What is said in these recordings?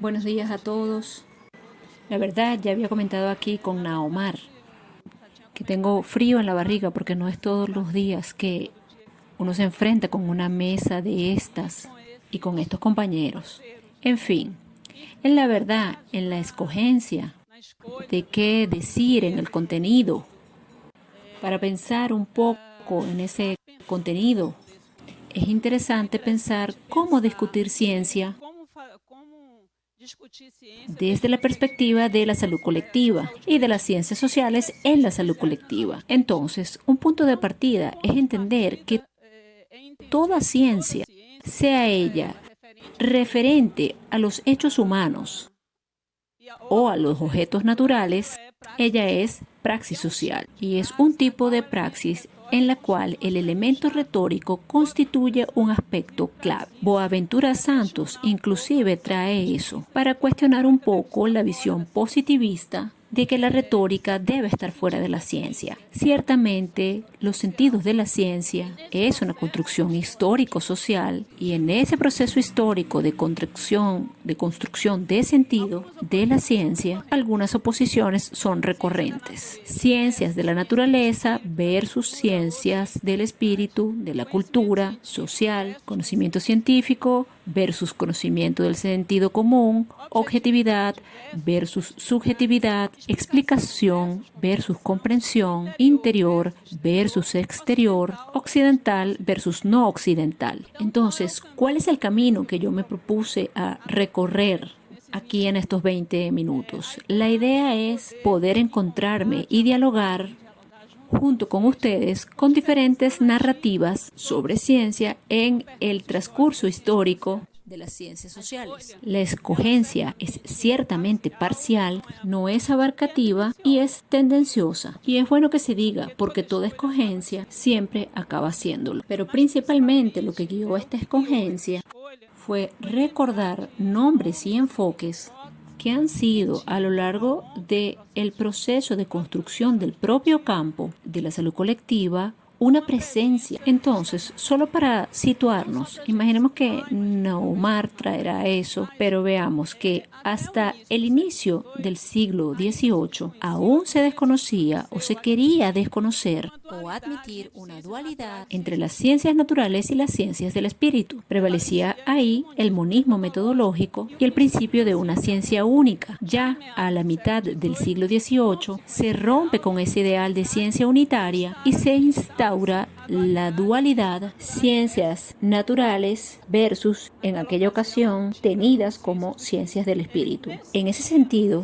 Buenos días a todos. La verdad, ya había comentado aquí con Naomar que tengo frío en la barriga porque no es todos los días que uno se enfrenta con una mesa de estas y con estos compañeros. En fin, en la verdad, en la escogencia de qué decir en el contenido, para pensar un poco en ese contenido, es interesante pensar cómo discutir ciencia desde la perspectiva de la salud colectiva y de las ciencias sociales en la salud colectiva. Entonces, un punto de partida es entender que toda ciencia, sea ella referente a los hechos humanos o a los objetos naturales, ella es praxis social y es un tipo de praxis en la cual el elemento retórico constituye un aspecto clave. Boaventura Santos inclusive trae eso para cuestionar un poco la visión positivista de que la retórica debe estar fuera de la ciencia. Ciertamente, los sentidos de la ciencia es una construcción histórico-social y en ese proceso histórico de construcción de sentido de la ciencia, algunas oposiciones son recurrentes. Ciencias de la naturaleza versus ciencias del espíritu, de la cultura, social, conocimiento científico versus conocimiento del sentido común, objetividad versus subjetividad, explicación versus comprensión, interior versus exterior, occidental versus no occidental. Entonces, ¿cuál es el camino que yo me propuse a recorrer aquí en estos 20 minutos? La idea es poder encontrarme y dialogar junto con ustedes con diferentes narrativas sobre ciencia en el transcurso histórico de las ciencias sociales. La escogencia es ciertamente parcial, no es abarcativa y es tendenciosa. Y es bueno que se diga, porque toda escogencia siempre acaba siéndolo. Pero principalmente lo que guió esta escogencia fue recordar nombres y enfoques que han sido a lo largo del proceso de construcción del propio campo de la salud colectiva una presencia. Entonces, solo para situarnos, imaginemos que Naumar traerá eso, pero veamos que hasta el inicio del siglo XVIII aún se desconocía o se quería desconocer o admitir una dualidad entre las ciencias naturales y las ciencias del espíritu. Prevalecía ahí el monismo metodológico y el principio de una ciencia única. Ya a la mitad del siglo XVIII se rompe con ese ideal de ciencia unitaria y se instaura la dualidad ciencias naturales versus, en aquella ocasión, tenidas como ciencias del espíritu. En ese sentido,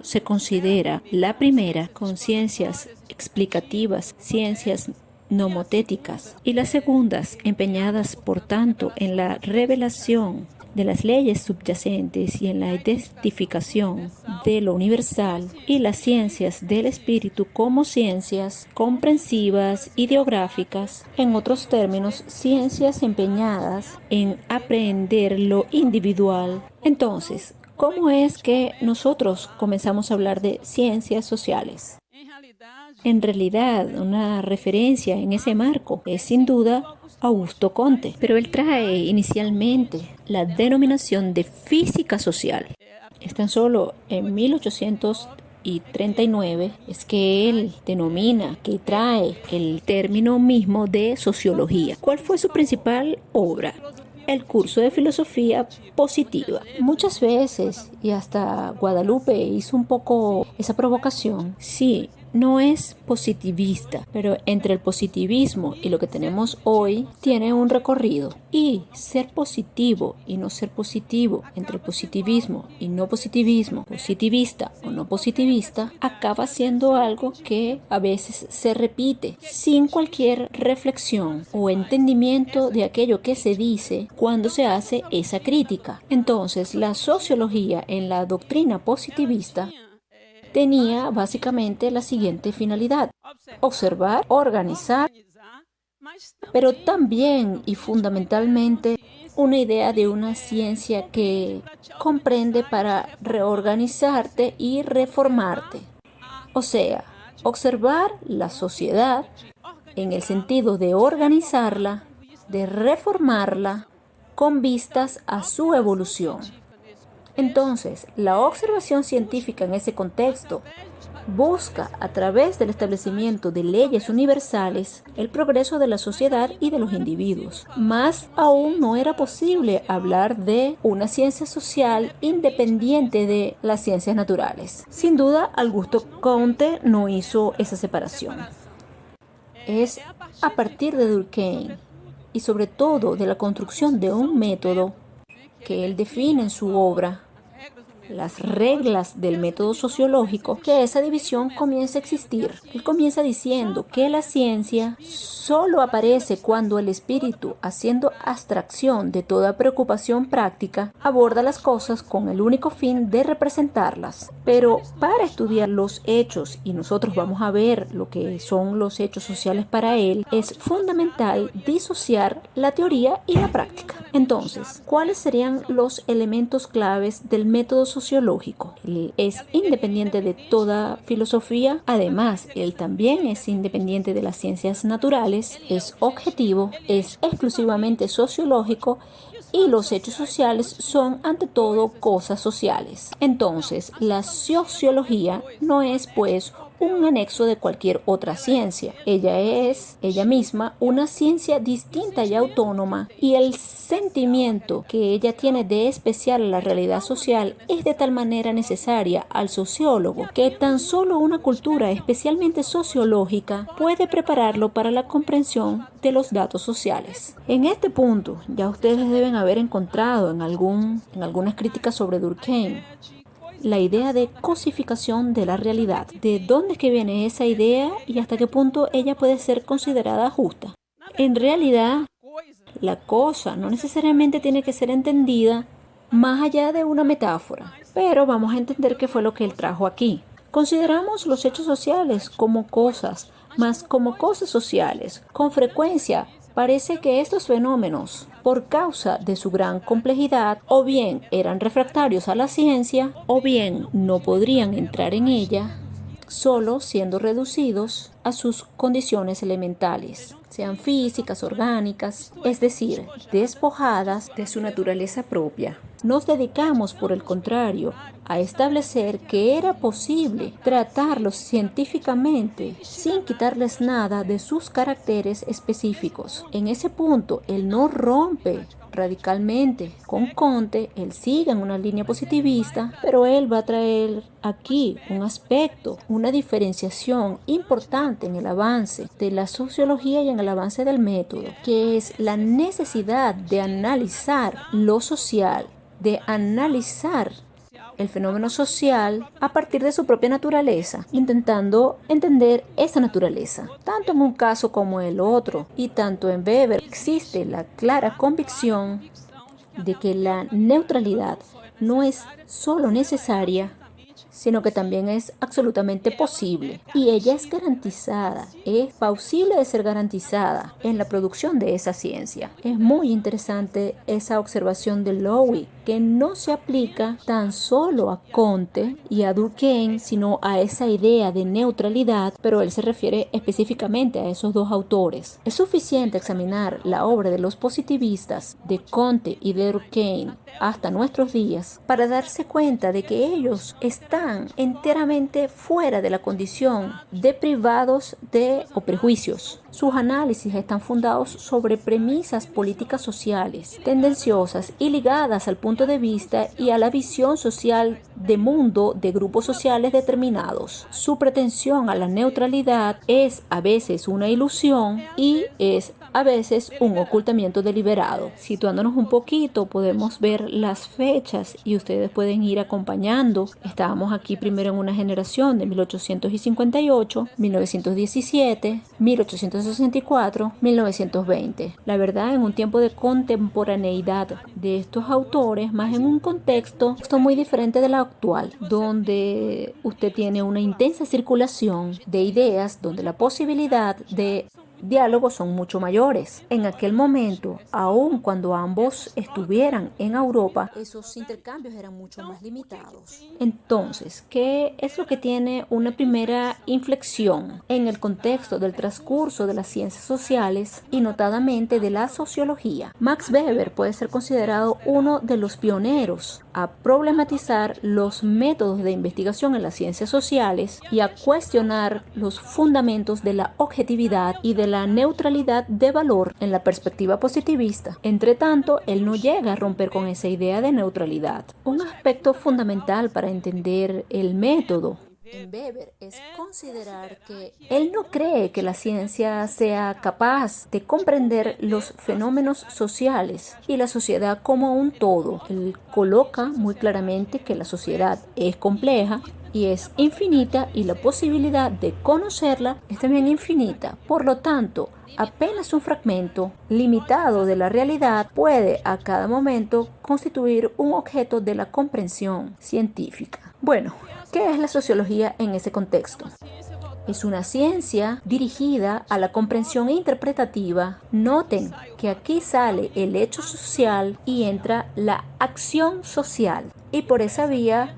se considera la primera con ciencias explicativas, ciencias nomotéticas, y las segundas empeñadas, por tanto, en la revelación de las leyes subyacentes y en la identificación de lo universal, y las ciencias del espíritu como ciencias comprensivas, ideográficas, en otros términos, ciencias empeñadas en aprehender lo individual. Entonces, ¿cómo es que nosotros comenzamos a hablar de ciencias sociales? En realidad, una referencia en ese marco es sin duda Augusto Comte, pero él trae inicialmente la denominación de física social. Es tan solo en 1839 es que él denomina, que trae el término mismo de sociología. ¿Cuál fue su principal obra? El curso de filosofía positiva. Muchas veces, y hasta Guadalupe hizo un poco esa provocación, sí, no es positivista, pero entre el positivismo y lo que tenemos hoy tiene un recorrido. Y ser positivo y no ser positivo, entre positivismo y no positivismo, positivista o no positivista, acaba siendo algo que a veces se repite sin cualquier reflexión o entendimiento de aquello que se dice cuando se hace esa crítica. Entonces, la sociología en la doctrina positivista tenía básicamente la siguiente finalidad: observar, organizar, pero también y fundamentalmente una idea de una ciencia que comprende para reorganizarte y reformarte. O sea, observar la sociedad en el sentido de organizarla, de reformarla con vistas a su evolución. Entonces, la observación científica en ese contexto busca, a través del establecimiento de leyes universales, el progreso de la sociedad y de los individuos. Más aún no era posible hablar de una ciencia social independiente de las ciencias naturales. Sin duda, Augusto Comte no hizo esa separación. Es a partir de Durkheim y sobre todo de la construcción de un método que él define en su obra, las reglas del método sociológico, que esa división comienza a existir. Él comienza diciendo que la ciencia solo aparece cuando el espíritu, haciendo abstracción de toda preocupación práctica, aborda las cosas con el único fin de representarlas. Pero para estudiar los hechos, y nosotros vamos a ver lo que son los hechos sociales para él, es fundamental disociar la teoría y la práctica. Entonces, ¿cuáles serían los elementos claves del método sociológico? Él es independiente de toda filosofía. Además, él también es independiente de las ciencias naturales, es objetivo, es exclusivamente sociológico y los hechos sociales son ante todo cosas sociales. Entonces, la sociología no es pues un anexo de cualquier otra ciencia. Ella es, ella misma, una ciencia distinta y autónoma, y el sentimiento que ella tiene de especial a la realidad social es de tal manera necesaria al sociólogo que tan solo una cultura especialmente sociológica puede prepararlo para la comprensión de los datos sociales. En este punto, ya ustedes deben haber encontrado en algunas críticas sobre Durkheim la idea de cosificación de la realidad. ¿De dónde es que viene esa idea y hasta qué punto ella puede ser considerada justa? En realidad, la cosa no necesariamente tiene que ser entendida más allá de una metáfora, pero vamos a entender qué fue lo que él trajo aquí. Consideramos los hechos sociales como cosas, más como cosas sociales. Con frecuencia parece que estos fenómenos, por causa de su gran complejidad, o bien eran refractarios a la ciencia, o bien no podrían entrar en ella, solo siendo reducidos a sus condiciones elementales, sean físicas, orgánicas, es decir, despojadas de su naturaleza propia. Nos dedicamos, por el contrario, a establecer que era posible tratarlos científicamente sin quitarles nada de sus caracteres específicos. En ese punto, él no rompe radicalmente con Comte, él sigue en una línea positivista, pero él va a traer aquí un aspecto, una diferenciación importante en el avance de la sociología y en el avance del método, que es la necesidad de analizar lo social, de analizar el fenómeno social a partir de su propia naturaleza, intentando entender esa naturaleza. Tanto en un caso como en el otro, y tanto en Weber, existe la clara convicción de que la neutralidad no es solo necesaria, sino que también es absolutamente posible. Y ella es garantizada, es plausible de ser garantizada en la producción de esa ciencia. Es muy interesante esa observación de Lowy, que no se aplica tan solo a Comte y a Durkheim, sino a esa idea de neutralidad, pero él se refiere específicamente a esos dos autores. Es suficiente examinar la obra de los positivistas de Comte y de Durkheim hasta nuestros días para darse cuenta de que ellos están enteramente fuera de la condición de privados de o prejuicios. Sus análisis están fundados sobre premisas políticas sociales, tendenciosas y ligadas al punto de vista y a la visión social de mundo de grupos sociales determinados. Su pretensión a la neutralidad es a veces una ilusión y es a veces un ocultamiento deliberado. Situándonos un poquito, podemos ver las fechas y ustedes pueden ir acompañando. Estábamos aquí primero en una generación de 1858, 1917, 1864, 1920. La verdad, en un tiempo de contemporaneidad de estos autores, más en un contexto muy diferente del actual, donde usted tiene una intensa circulación de ideas, donde la posibilidad de diálogos son mucho mayores. En aquel momento, aun cuando ambos estuvieran en Europa, esos intercambios eran mucho más limitados. Entonces, ¿qué es lo que tiene una primera inflexión en el contexto del transcurso de las ciencias sociales y notadamente de la sociología? Max Weber puede ser considerado uno de los pioneros a problematizar los métodos de investigación en las ciencias sociales y a cuestionar los fundamentos de la objetividad y de la neutralidad de valor en la perspectiva positivista. Entre tanto, él no llega a romper con esa idea de neutralidad. Un aspecto fundamental para entender el método en Weber es considerar que él no cree que la ciencia sea capaz de comprender los fenómenos sociales y la sociedad como un todo. Él coloca muy claramente que la sociedad es compleja y es infinita y la posibilidad de conocerla es también infinita. Por lo tanto, apenas un fragmento limitado de la realidad puede a cada momento constituir un objeto de la comprensión científica. Bueno, ¿qué es la sociología en ese contexto? Es una ciencia dirigida a la comprensión interpretativa. Noten que aquí sale el hecho social y entra la acción social. Y por esa vía,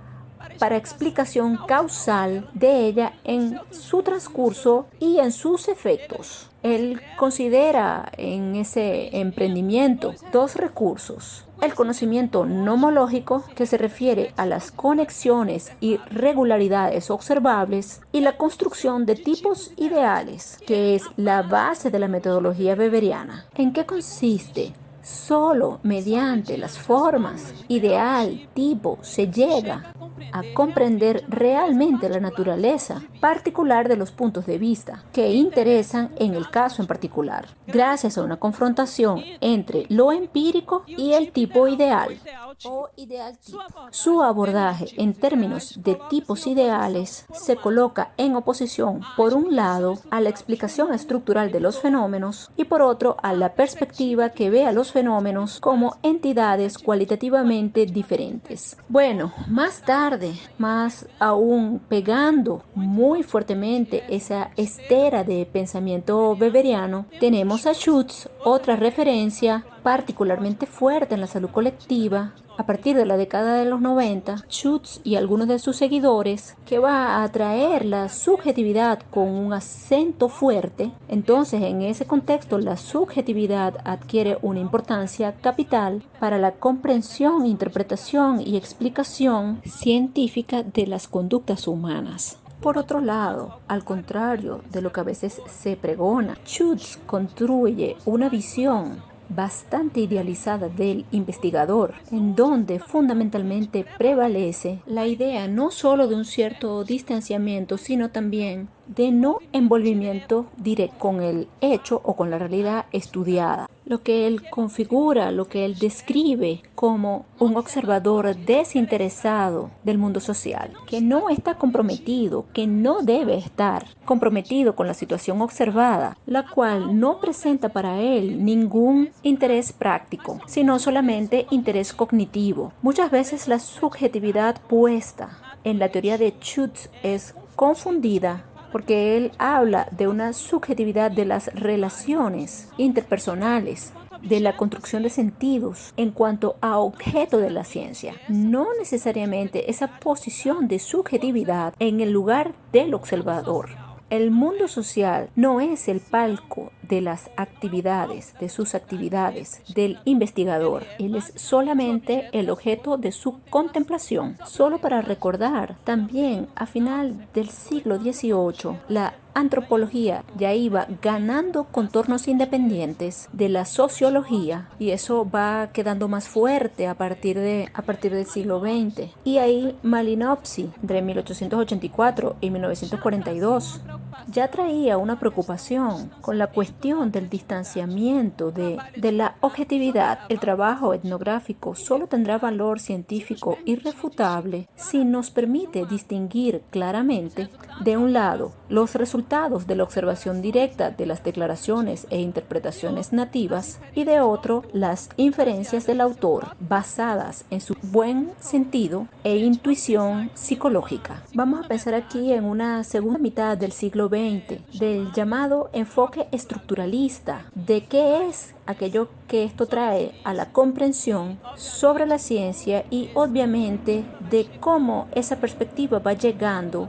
para explicación causal de ella en su transcurso y en sus efectos. Él considera en ese emprendimiento dos recursos. El conocimiento nomológico, que se refiere a las conexiones y regularidades observables, y la construcción de tipos ideales, que es la base de la metodología weberiana. ¿En qué consiste? Solo mediante las formas, ideal, tipo, se llega a comprender realmente la naturaleza particular de los puntos de vista que interesan en el caso en particular, gracias a una confrontación entre lo empírico y el tipo ideal o ideal tipo. Su abordaje en términos de tipos ideales se coloca en oposición, por un lado, a la explicación estructural de los fenómenos y por otro a la perspectiva que ve a los fenómenos como entidades cualitativamente diferentes. Bueno, más tarde, más aún pegando muy fuertemente esa estera de pensamiento weberiano, tenemos a Schutz, otra referencia particularmente fuerte en la salud colectiva. A partir de la década de los 90, Schutz y algunos de sus seguidores, que va a traer la subjetividad con un acento fuerte. Entonces, en ese contexto, la subjetividad adquiere una importancia capital para la comprensión, interpretación y explicación científica de las conductas humanas. Por otro lado, al contrario de lo que a veces se pregona, Schutz construye una visión bastante idealizada del investigador, en donde fundamentalmente prevalece la idea no solo de un cierto distanciamiento, sino también de no envolvimiento directo con el hecho o con la realidad estudiada. Lo que él configura, lo que él describe como un observador desinteresado del mundo social, que no está comprometido, que no debe estar comprometido con la situación observada, la cual no presenta para él ningún interés práctico, sino solamente interés cognitivo. Muchas veces la subjetividad puesta en la teoría de Schutz es confundida porque él habla de una subjetividad de las relaciones interpersonales, de la construcción de sentidos en cuanto a objeto de la ciencia, no necesariamente esa posición de subjetividad en el lugar del observador. El mundo social no es el palco de las actividades, de sus actividades, del investigador. Él es solamente el objeto de su contemplación. Solo para recordar, también a final del siglo XVIII, la antropología ya iba ganando contornos independientes de la sociología y eso va quedando más fuerte a partir del siglo XX. Y ahí Malinowski, entre 1884 y 1942, ya traía una preocupación con la cuestión del distanciamiento de la objetividad. El trabajo etnográfico solo tendrá valor científico irrefutable si nos permite distinguir claramente, de un lado, los resultados de la observación directa de las declaraciones e interpretaciones nativas y de otro, las inferencias del autor basadas en su buen sentido e intuición psicológica. Vamos a pensar aquí en una segunda mitad del siglo siglo XX del llamado enfoque estructuralista, de qué es aquello que esto trae a la comprensión sobre la ciencia y obviamente de cómo esa perspectiva va llegando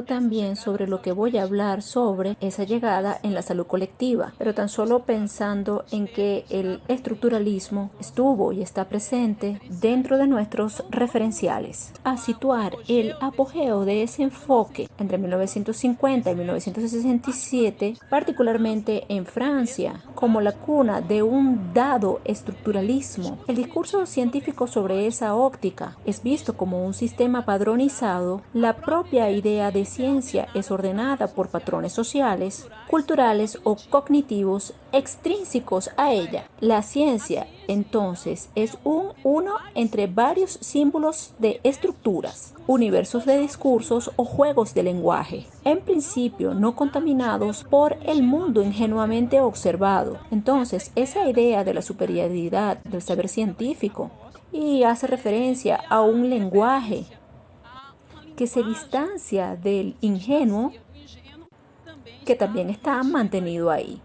también sobre lo que voy a hablar sobre esa llegada en la salud colectiva, pero tan solo pensando en que el estructuralismo estuvo y está presente dentro de nuestros referenciales. A situar el apogeo de ese enfoque entre 1950 y 1967, particularmente en Francia, como la cuna de un dado estructuralismo. El discurso científico sobre esa óptica es visto como un sistema padronizado. La propia idea de ciencia es ordenada por patrones sociales, culturales o cognitivos extrínsecos a ella. La ciencia, entonces, es uno entre varios símbolos de estructuras, universos de discursos o juegos de lenguaje, en principio no contaminados por el mundo ingenuamente observado. Entonces, esa idea de la superioridad del saber científico y hace referencia a un lenguaje que se distancia del ingenuo, que también está mantenido ahí.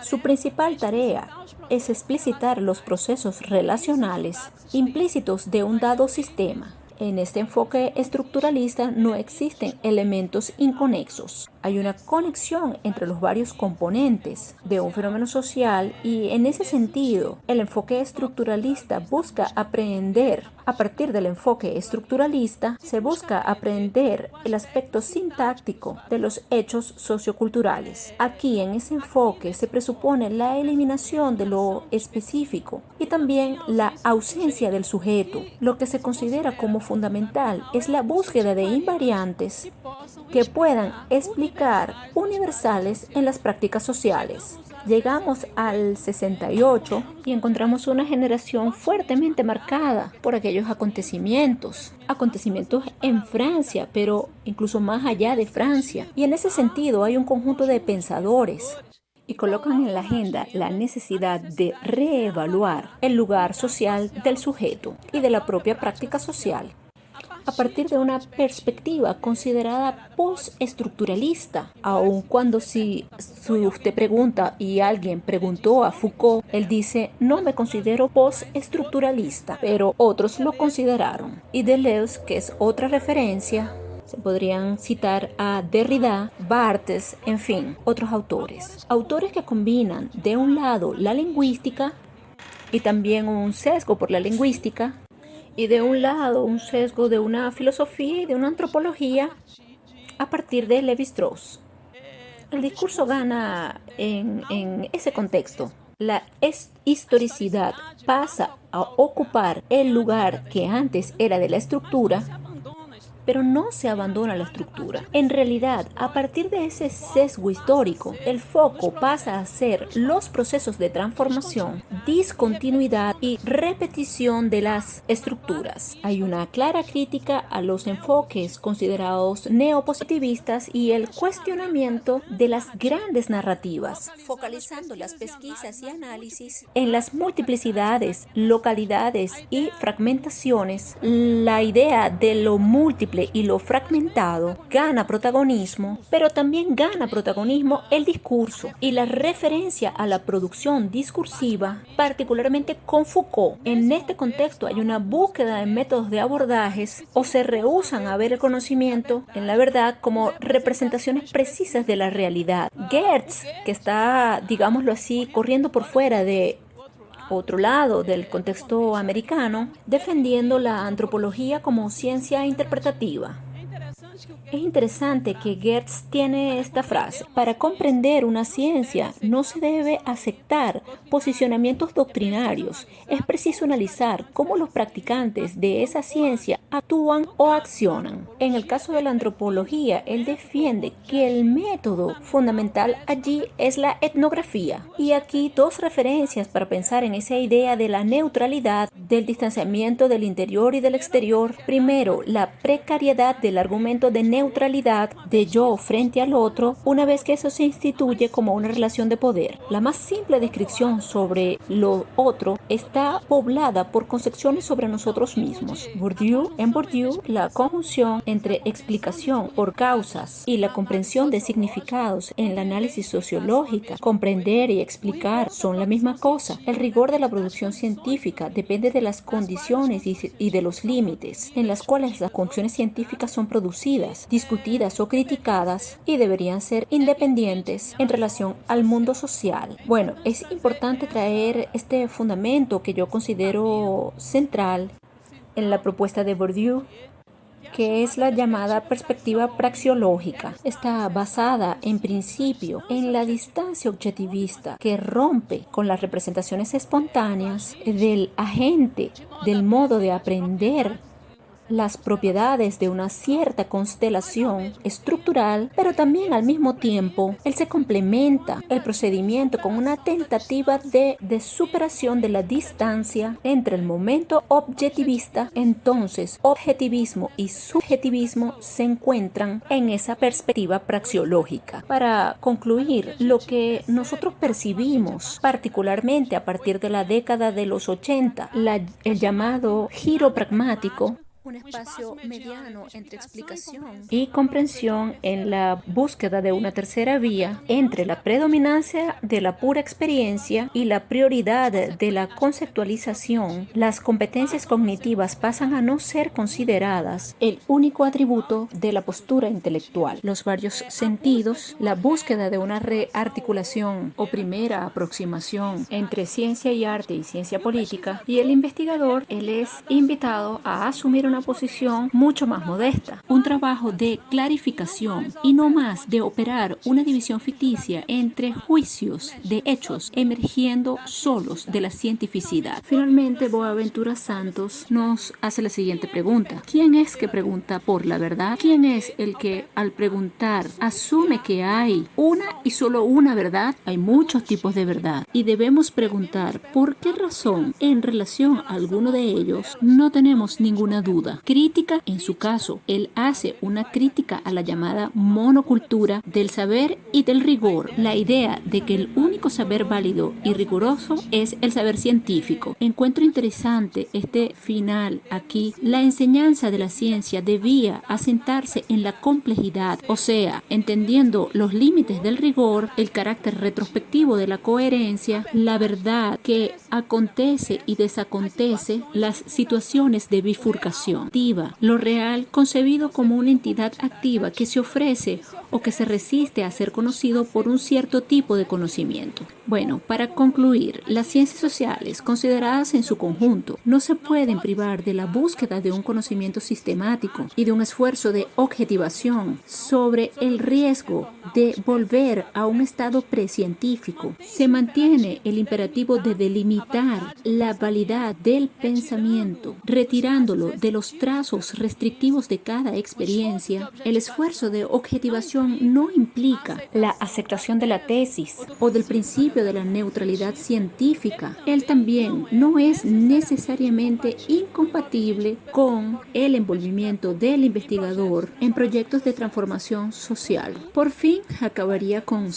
Su principal tarea es explicitar los procesos relacionales implícitos de un dado sistema. En este enfoque estructuralista no existen elementos inconexos. Hay una conexión entre los varios componentes de un fenómeno social y en ese sentido el enfoque estructuralista busca aprender. A partir del enfoque estructuralista se busca aprender el aspecto sintáctico de los hechos socioculturales. Aquí en ese enfoque se presupone la eliminación de lo específico y también la ausencia del sujeto. Lo que se considera como fundamental es la búsqueda de invariantes que puedan explicar universales en las prácticas sociales. Llegamos al 68 y encontramos una generación fuertemente marcada por aquellos acontecimientos en Francia, pero incluso más allá de Francia. Y en ese sentido hay un conjunto de pensadores y colocan en la agenda la necesidad de reevaluar el lugar social del sujeto y de la propia práctica social a partir de una perspectiva considerada postestructuralista, aun cuando si usted pregunta y alguien preguntó a Foucault, él dice, no me considero postestructuralista, pero otros lo consideraron. Y Deleuze, que es otra referencia, se podrían citar a Derrida, Barthes, en fin, otros autores. Autores que combinan de un lado la lingüística y también un sesgo por la lingüística, y de un lado un sesgo de una filosofía y de una antropología a partir de Lévi-Strauss. El discurso gana en ese contexto. La historicidad pasa a ocupar el lugar que antes era de la estructura, pero no se abandona la estructura. En realidad, a partir de ese sesgo histórico, el foco pasa a ser los procesos de transformación, discontinuidad y repetición de las estructuras. Hay una clara crítica a los enfoques considerados neopositivistas y el cuestionamiento de las grandes narrativas, focalizando las pesquisas y análisis en las multiplicidades, localidades y fragmentaciones. La idea de lo múltiple y lo fragmentado gana protagonismo, pero también gana protagonismo el discurso y la referencia a la producción discursiva, particularmente con Foucault. En este contexto hay una búsqueda de métodos de abordajes o se rehúsan a ver el conocimiento en la verdad como representaciones precisas de la realidad. Geertz, que está, digámoslo así, corriendo por fuera de otro lado del contexto americano, defendiendo la antropología como ciencia interpretativa. Es interesante que Geertz tiene esta frase: para comprender una ciencia no se debe aceptar posicionamientos doctrinarios, es preciso analizar cómo los practicantes de esa ciencia actúan o accionan. En el caso de la antropología, él defiende que el método fundamental allí es la etnografía. Y aquí dos referencias para pensar en esa idea de la neutralidad del distanciamiento del interior y del exterior. Primero, la precariedad del argumento de neutralidad de yo frente al otro, una vez que eso se instituye como una relación de poder. La más simple descripción sobre lo otro está poblada por concepciones sobre nosotros mismos. En Bourdieu, la conjunción entre explicación por causas y la comprensión de significados en el análisis sociológica, comprender y explicar son la misma cosa. El rigor de la producción científica depende de las condiciones y de los límites en las cuales las conclusiones científicas son producidas, discutidas o criticadas y deberían ser independientes en relación al mundo social. Bueno, es importante traer este fundamento que yo considero central en la propuesta de Bourdieu, que es la llamada perspectiva praxeológica. Está basada en principio en la distancia objetivista que rompe con las representaciones espontáneas del agente, del modo de aprender las propiedades de una cierta constelación estructural, pero también al mismo tiempo él se complementa el procedimiento con una tentativa de superación de la distancia entre el momento objetivista. Entonces, objetivismo y subjetivismo se encuentran en esa perspectiva praxeológica. Para concluir, lo que nosotros percibimos, particularmente a partir de la década de los 80, el llamado giro pragmático, un espacio mediano entre explicación y comprensión en la búsqueda de una tercera vía entre la predominancia de la pura experiencia y la prioridad de la conceptualización. Las competencias cognitivas pasan a no ser consideradas el único atributo de la postura intelectual. Los varios sentidos, la búsqueda de una rearticulación o primera aproximación entre ciencia y arte y ciencia política, y el investigador, él es invitado a asumir una posición mucho más modesta, un trabajo de clarificación y no más de operar una división ficticia entre juicios de hechos emergiendo solos de la cientificidad. Finalmente, Boaventura Santos nos hace la siguiente pregunta: ¿quién es que pregunta por la verdad? ¿Quién es el que al preguntar asume que hay una y solo una verdad? Hay muchos tipos de verdad y debemos preguntar por qué razón en relación a alguno de ellos no tenemos ninguna duda. Crítica, en su caso, él hace una crítica a la llamada monocultura del saber y del rigor, la idea de que el único saber válido y riguroso es el saber científico. Encuentro interesante este final aquí. La enseñanza de la ciencia debía asentarse en la complejidad, o sea, entendiendo los límites del rigor, el carácter retrospectivo de la coherencia, la verdad que acontece y desacontece, las situaciones de bifurcación. Lo real concebido como una entidad activa que se ofrece o que se resiste a ser conocido por un cierto tipo de conocimiento. Bueno, para concluir, las ciencias sociales, consideradas en su conjunto, no se pueden privar de la búsqueda de un conocimiento sistemático y de un esfuerzo de objetivación sobre el riesgo de volver a un estado precientífico. Se mantiene el imperativo de delimitar la validad del pensamiento, retirándolo de los trazos restrictivos de cada experiencia. El esfuerzo de objetivación no implica la aceptación de la tesis o del principio de la neutralidad científica. Él también no es necesariamente incompatible con el envolvimiento del investigador en proyectos de transformación social. Por fin, acabaría con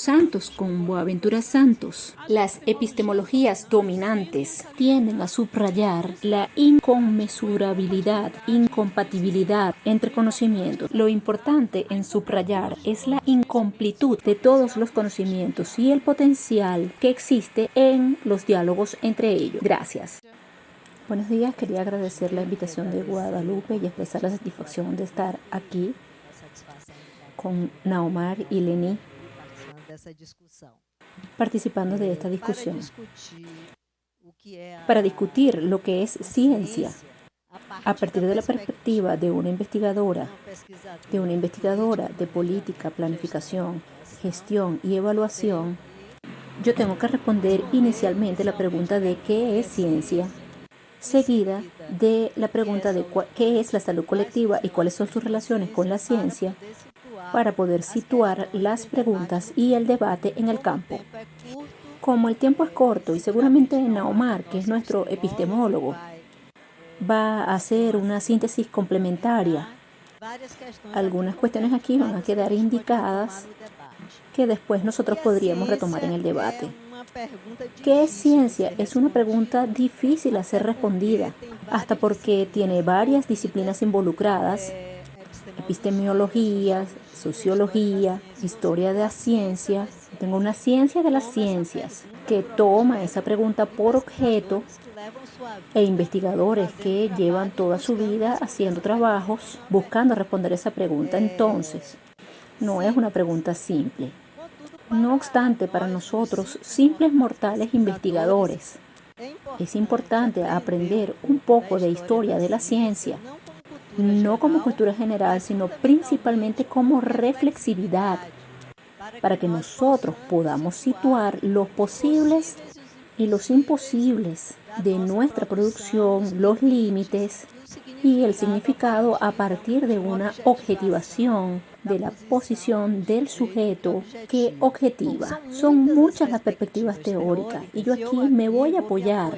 Boaventura Santos. Las epistemologías dominantes tienden a subrayar la inconmensurabilidad, incompatibilidad entre conocimientos. Lo importante en subrayar es la incompletud de todos los conocimientos y el potencial que existe en los diálogos entre ellos. Gracias. Buenos días, quería agradecer la invitación de Guadalupe y expresar la satisfacción de estar aquí con Naomar y Leni participando de esta discusión para discutir lo que es ciencia a partir de la perspectiva de una investigadora de política, planificación, gestión y evaluación. Yo tengo que responder inicialmente la pregunta de qué es ciencia, seguida de la pregunta de qué es la salud colectiva y cuáles son sus relaciones con la ciencia, para poder situar las preguntas y el debate en el campo. Como el tiempo es corto y seguramente Naomar, que es nuestro epistemólogo, va a hacer una síntesis complementaria. Algunas cuestiones aquí van a quedar indicadas que después nosotros podríamos retomar en el debate. ¿Qué es ciencia? Es una pregunta difícil a ser respondida, hasta porque tiene varias disciplinas involucradas: epistemología, sociología, historia de la ciencia. Tengo una ciencia de las ciencias que toma esa pregunta por objeto e investigadores que llevan toda su vida haciendo trabajos buscando responder esa pregunta. Entonces, no es una pregunta simple. No obstante, para nosotros, simples mortales investigadores, es importante aprender un poco de historia de la ciencia, no como cultura general, sino principalmente como reflexividad, para que nosotros podamos situar los posibles y los imposibles de nuestra producción, los límites y el significado a partir de una objetivación de la posición del sujeto que objetiva. Son muchas las perspectivas teóricas y yo aquí me voy a apoyar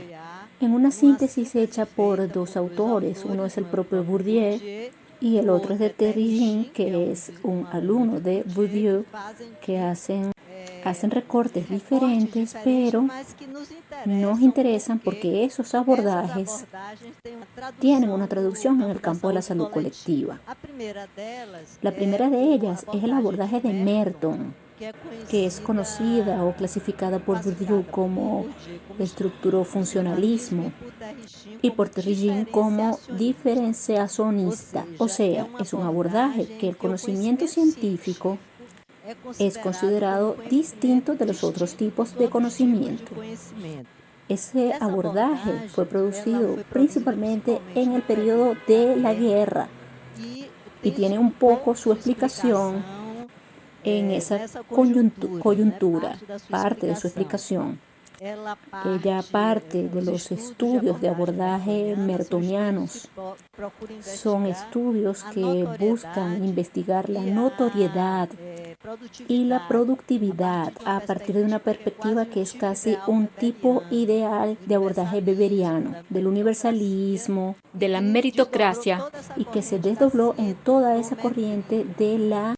en una síntesis hecha por dos autores. Uno es el propio Bourdieu y el otro es de Terry Jean, que es un alumno de Bourdieu, que hacen recortes diferentes, pero nos interesan porque esos abordajes tienen una traducción en el campo de la salud colectiva. La primera de ellas es el abordaje de Merton, que es conocida o clasificada por Bourdieu como estructurofuncionalismo y por Terry Jean como diferenciacionista. O sea, es un abordaje que el conocimiento científico es considerado distinto de los otros tipos de conocimiento. Ese abordaje fue producido principalmente en el periodo de la guerra y tiene un poco su explicación en esa coyuntura, parte de su explicación. Ella parte de los estudios de abordaje mertonianos. Son estudios que buscan investigar la notoriedad y la productividad a partir de una perspectiva que es casi un tipo ideal de abordaje weberiano, del universalismo, de la meritocracia, y que se desdobló en toda esa corriente de la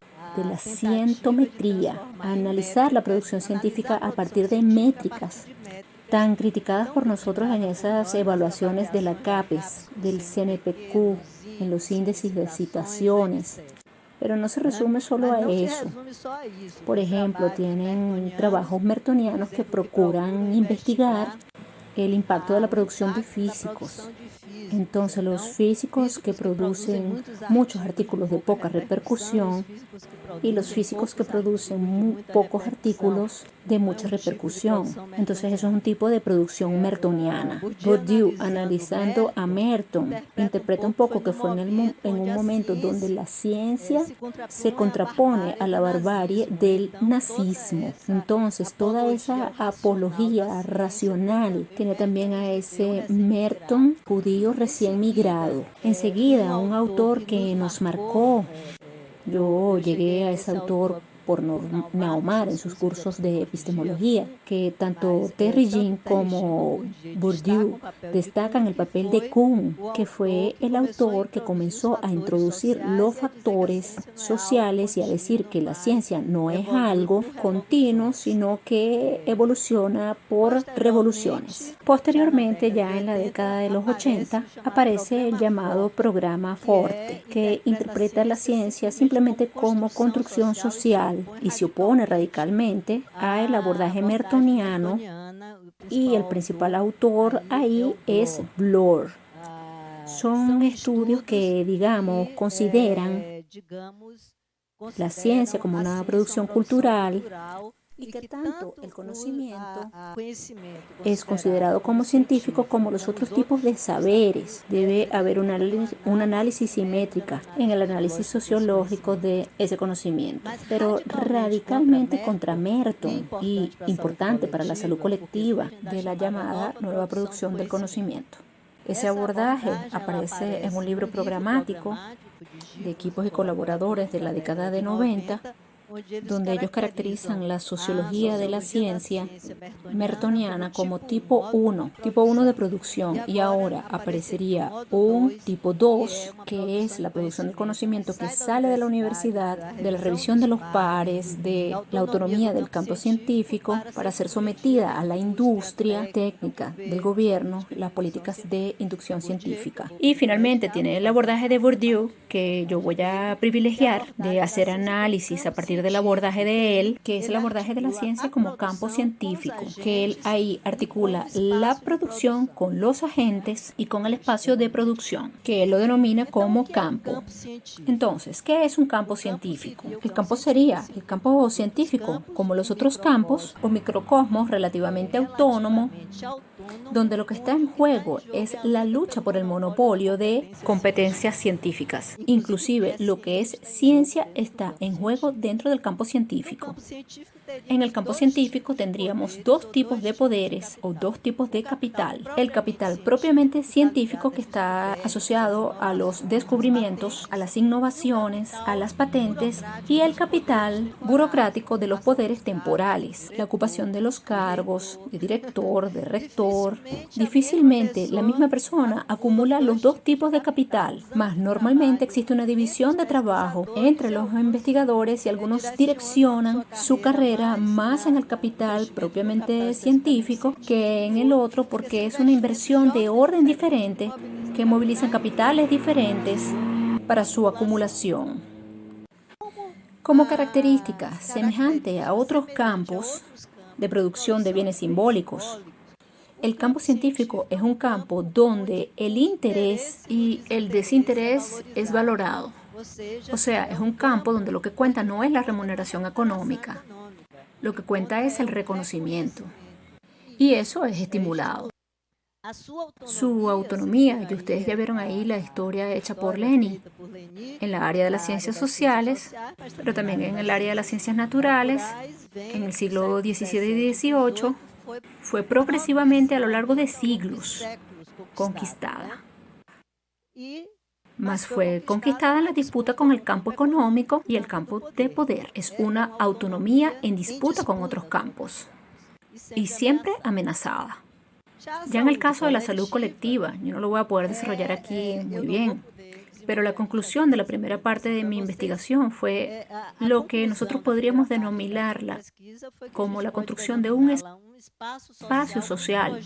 cientometría, a analizar la producción científica a partir de métricas, tan criticadas por nosotros en esas evaluaciones de la CAPES, del CNPq, en los índices de citaciones. Pero no se resume solo a eso. Por ejemplo, tienen trabajos mertonianos que procuran investigar el impacto de la producción de físicos. Entonces, los físicos que producen muchos artículos de poca repercusión y los físicos que producen muy pocos artículos de mucha repercusión. Entonces, eso es un tipo de producción mertoniana. Bourdieu, analizando a Merton, interpreta un poco que fue en un momento donde la ciencia se contrapone a la barbarie del nazismo. Entonces, toda esa apología racional tiene también a ese Merton judío recién migrado. Enseguida, un autor que nos marcó. Yo llegué a ese autor por Naumar en sus cursos de epistemología, que tanto Terry Jean como Bourdieu destacan el papel de Kuhn, que fue el autor que comenzó a introducir los factores sociales y a decir que la ciencia no es algo continuo, sino que evoluciona por revoluciones. Posteriormente, ya en la década de los 80, aparece el llamado programa Forte, que interpreta la ciencia simplemente como construcción social y se opone radicalmente al abordaje mertoniano, y el principal autor ahí es Bloor. Son estudios que, digamos, consideran la ciencia como una producción cultural y que tanto el conocimiento es considerado como científico como los otros tipos de saberes. Debe haber un análisis simétrica en el análisis sociológico de ese conocimiento, pero radicalmente contra Merton y importante para la salud colectiva de la llamada nueva producción del conocimiento. Ese abordaje aparece en un libro programático de equipos y colaboradores de la década de 90, donde ellos caracterizan la sociología de la ciencia mertoniana como tipo 1 de producción, y ahora aparecería un tipo 2, que es la producción del conocimiento que sale de la universidad, de la revisión de los pares, de la autonomía del campo científico para ser sometida a la industria técnica del gobierno, las políticas de inducción científica. Y finalmente tiene el abordaje de Bourdieu, que yo voy a privilegiar, de hacer análisis a partir del abordaje de él, que es el abordaje de la ciencia como campo científico, que él ahí articula la producción con los agentes y con el espacio de producción, que él lo denomina como campo. Entonces, ¿qué es un campo científico? El campo sería el campo científico, como los otros campos o microcosmos relativamente autónomo, donde lo que está en juego es la lucha por el monopolio de competencias científicas. Inclusive lo que es ciencia está en juego dentro del campo científico. En el campo científico tendríamos dos tipos de poderes o dos tipos de capital. El capital propiamente científico, que está asociado a los descubrimientos, a las innovaciones, a las patentes, y el capital burocrático de los poderes temporales, la ocupación de los cargos de director, de rector. Difícilmente la misma persona acumula los dos tipos de capital, mas normalmente existe una división de trabajo entre los investigadores y algunos direccionan su carrera más en el capital propiamente científico que en el otro, porque es una inversión de orden diferente que movilizan capitales diferentes para su acumulación. Como característica semejante a otros campos de producción de bienes simbólicos, el campo científico es un campo donde el interés y el desinterés es valorado. O sea, es un campo donde lo que cuenta no es la remuneración económica, lo que cuenta es el reconocimiento, y eso es estimulado. Su autonomía, y ustedes ya vieron ahí la historia hecha por Lenin, en la área de las ciencias sociales, pero también en el área de las ciencias naturales, en el siglo XVII y XVIII, fue progresivamente a lo largo de siglos conquistada. Mas fue conquistada en la disputa con el campo económico y el campo de poder. Es una autonomía en disputa con otros campos y siempre amenazada. Ya en el caso de la salud colectiva, yo no lo voy a poder desarrollar aquí muy bien, pero la conclusión de la primera parte de mi investigación fue lo que nosotros podríamos denominarla como la construcción de un espacio social,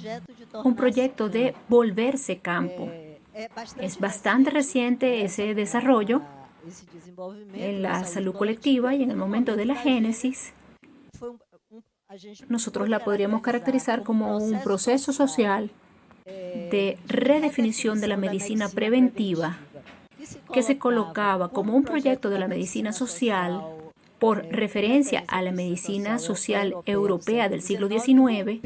un proyecto de volverse campo. Es bastante reciente ese desarrollo en la salud colectiva, y en el momento de la génesis nosotros la podríamos caracterizar como un proceso social de redefinición de la medicina preventiva que se colocaba como un proyecto de la medicina social por referencia a la medicina social europea del siglo XIX,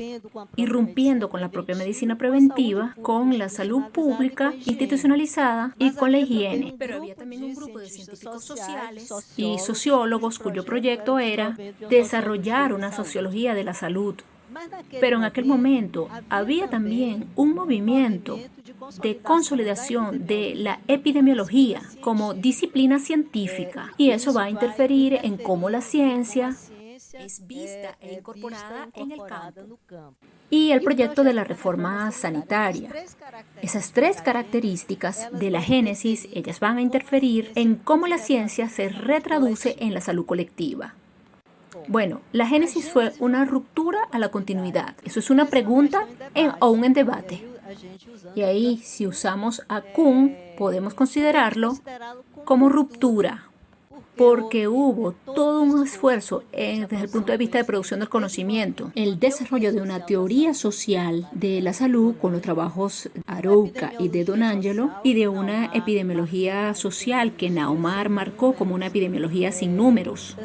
irrumpiendo con la propia medicina preventiva, con la salud pública institucionalizada y con la higiene. Pero había también un grupo de científicos sociales y sociólogos cuyo proyecto era desarrollar una sociología de la salud. Pero en aquel momento había también un movimiento de consolidación de la epidemiología como disciplina científica, y eso va a interferir en cómo la ciencia es vista e incorporada en el campo. Y el proyecto de la reforma sanitaria. Esas tres características de la génesis, ellas van a interferir en cómo la ciencia se retraduce en la salud colectiva. Bueno, la génesis fue una ruptura a la continuidad. Eso es una pregunta aún en debate. Y ahí, si usamos a Kuhn, podemos considerarlo como ruptura, porque hubo todo un esfuerzo desde el punto de vista de producción del conocimiento, el desarrollo de una teoría social de la salud con los trabajos Arouca y de Don Angelo, y de una epidemiología social que Naumar marcó como una epidemiología sin números,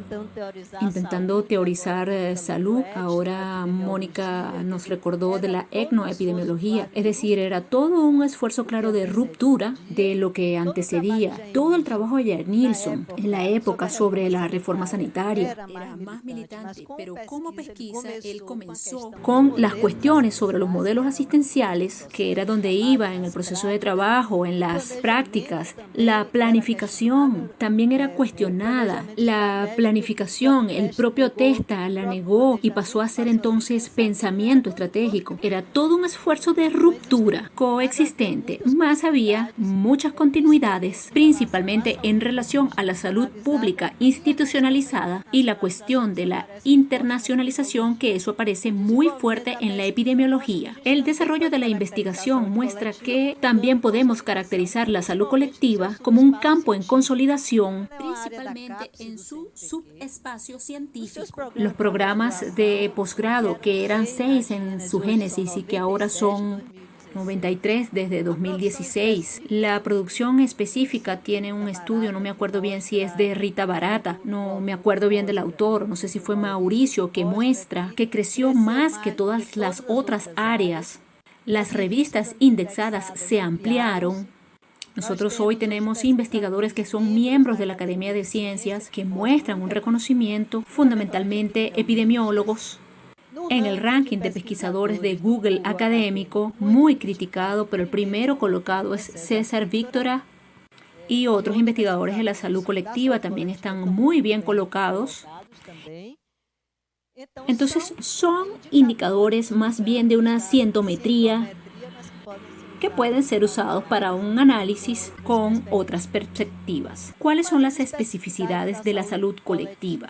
intentando teorizar salud. Ahora Mónica nos recordó de la etnoepidemiología, es decir, era todo un esfuerzo claro de ruptura de lo que antecedía todo el trabajo de Nilsson en la época sobre la reforma sanitaria. humanitario, era más militante, pero como pesquisa él comenzó con las cuestiones sobre los modelos asistenciales, que era donde iba en el proceso de trabajo, en las prácticas. La planificación también era cuestionada. La planificación, el propio Testa la negó y pasó a ser entonces pensamiento estratégico. Era todo un esfuerzo de ruptura coexistente, más había muchas continuidades, principalmente en relación a la salud pública institucionalizada y la cuestión de la internacionalización, que eso aparece muy fuerte en la epidemiología. El desarrollo de la investigación muestra que también podemos caracterizar la salud colectiva como un campo en consolidación, principalmente en su subespacio científico. Los programas de posgrado, que eran 6 en su génesis y que ahora son 93 desde 2016. La producción específica tiene un estudio, no me acuerdo bien si es de Rita Barata, no me acuerdo bien del autor, no sé si fue Mauricio, que muestra que creció más que todas las otras áreas. Las revistas indexadas se ampliaron. Nosotros hoy tenemos investigadores que son miembros de la Academia de Ciencias que muestran un reconocimiento, fundamentalmente epidemiólogos. En el ranking de pesquisadores de Google académico, muy criticado, pero el primero colocado es César Víctora, y otros investigadores de la salud colectiva también están muy bien colocados. Entonces, son indicadores más bien de una cientometría que pueden ser usados para un análisis con otras perspectivas. ¿Cuáles son las especificidades de la salud colectiva?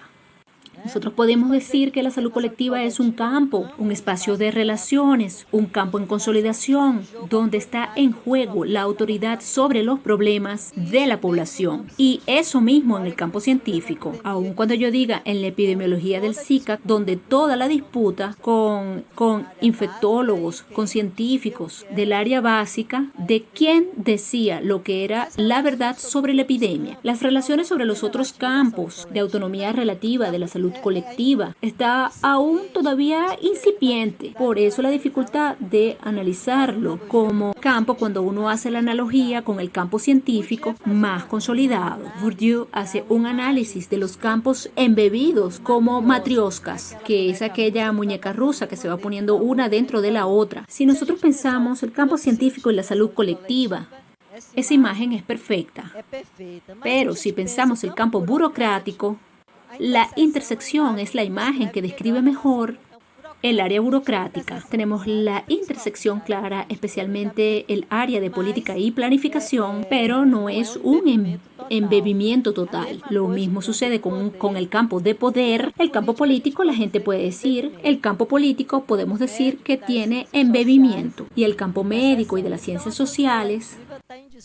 Nosotros podemos decir que la salud colectiva es un campo, un espacio de relaciones, un campo en consolidación, donde está en juego la autoridad sobre los problemas de la población. Y eso mismo en el campo científico, aun cuando yo diga en la epidemiología del Zika, donde toda la disputa con infectólogos, con científicos del área básica, de quién decía lo que era la verdad sobre la epidemia. Las relaciones sobre los otros campos de autonomía relativa de la salud colectiva está aún todavía incipiente. Por eso la dificultad de analizarlo como campo cuando uno hace la analogía con el campo científico más consolidado. Bourdieu hace un análisis de los campos embebidos como matrioscas, que es aquella muñeca rusa que se va poniendo una dentro de la otra. Si nosotros pensamos el campo científico y la salud colectiva, esa imagen es perfecta. Pero si pensamos el campo burocrático, la intersección es la imagen que describe mejor el área burocrática. Tenemos la intersección clara, especialmente el área de política y planificación, pero no es un embebimiento total. Lo mismo sucede con el campo de poder. El campo político, la gente puede decir, el campo político podemos decir que tiene embebimiento. Y el campo médico y de las ciencias sociales,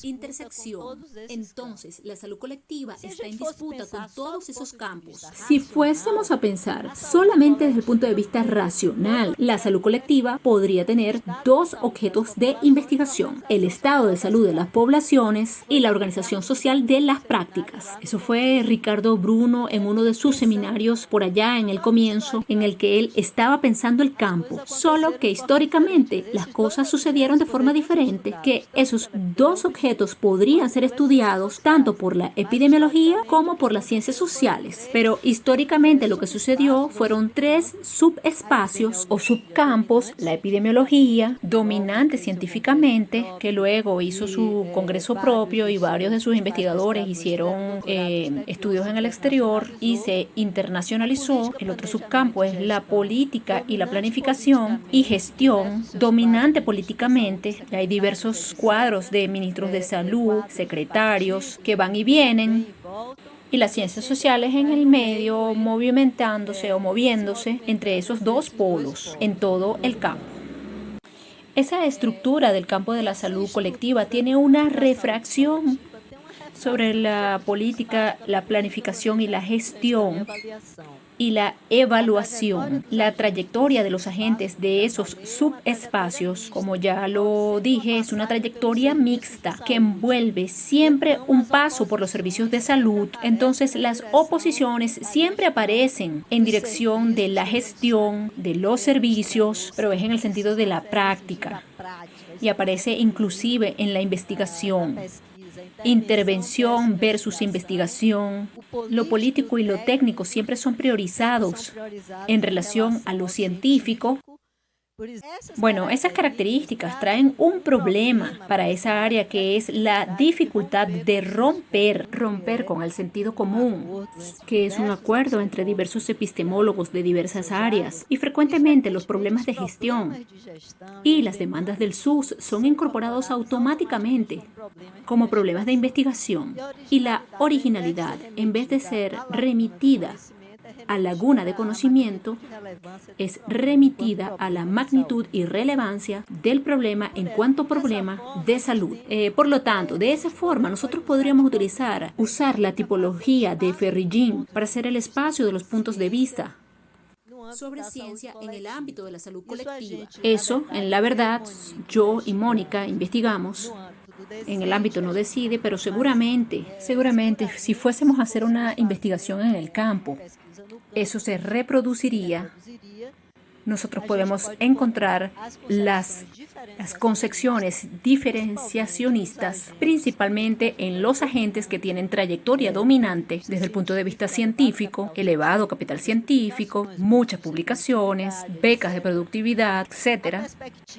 intersección. Entonces, la salud colectiva está en disputa con todos esos campos. Si fuésemos a pensar solamente desde el punto de vista racional, la salud colectiva podría tener dos objetos de investigación: el estado de salud de las poblaciones y la organización social de las prácticas. Eso fue Ricardo Bruno en uno de sus seminarios por allá en el comienzo, en el que él estaba pensando el campo, solo que históricamente las cosas sucedieron de forma diferente, que esos dos objetos podrían ser estudiados tanto por la epidemiología como por las ciencias sociales. Pero históricamente lo que sucedió fueron tres subespacios o subcampos: la epidemiología, dominante científicamente, que luego hizo su congreso propio y varios de sus investigadores hicieron estudios en el exterior y se internacionalizó. El otro subcampo es la política y la planificación y gestión, dominante políticamente. Hay diversos cuadros de ministros de salud, secretarios que van y vienen, y las ciencias sociales en el medio, movimentándose o moviéndose entre esos dos polos en todo el campo. Esa estructura del campo de la salud colectiva tiene una refracción sobre la política, la planificación y la gestión y la evaluación. La trayectoria de los agentes de esos subespacios, como ya lo dije, es una trayectoria mixta que envuelve siempre un paso por los servicios de salud. Entonces, las oposiciones siempre aparecen en dirección de la gestión de los servicios, pero es en el sentido de la práctica, y aparece inclusive en la investigación. Intervención versus investigación. Lo político y lo técnico siempre son priorizados en relación a lo científico. Bueno, esas características traen un problema para esa área, que es la dificultad de romper con el sentido común, que es un acuerdo entre diversos epistemólogos de diversas áreas, y frecuentemente los problemas de gestión y las demandas del SUS son incorporados automáticamente como problemas de investigación, y la originalidad, en vez de ser remitida a laguna de conocimiento, es remitida a la magnitud y relevancia del problema en cuanto problema de salud. Por lo tanto, de esa forma nosotros podríamos usar la tipología de Ferrigin para hacer el espacio de los puntos de vista sobre ciencia en el ámbito de la salud colectiva. Eso, en la verdad, yo y Mónica investigamos. En el ámbito no decide, pero seguramente, si fuésemos a hacer una investigación en el campo, eso se reproduciría. Nosotros podemos encontrar las concepciones diferenciacionistas, principalmente en los agentes que tienen trayectoria dominante desde el punto de vista científico, elevado capital científico, muchas publicaciones, becas de productividad, etc.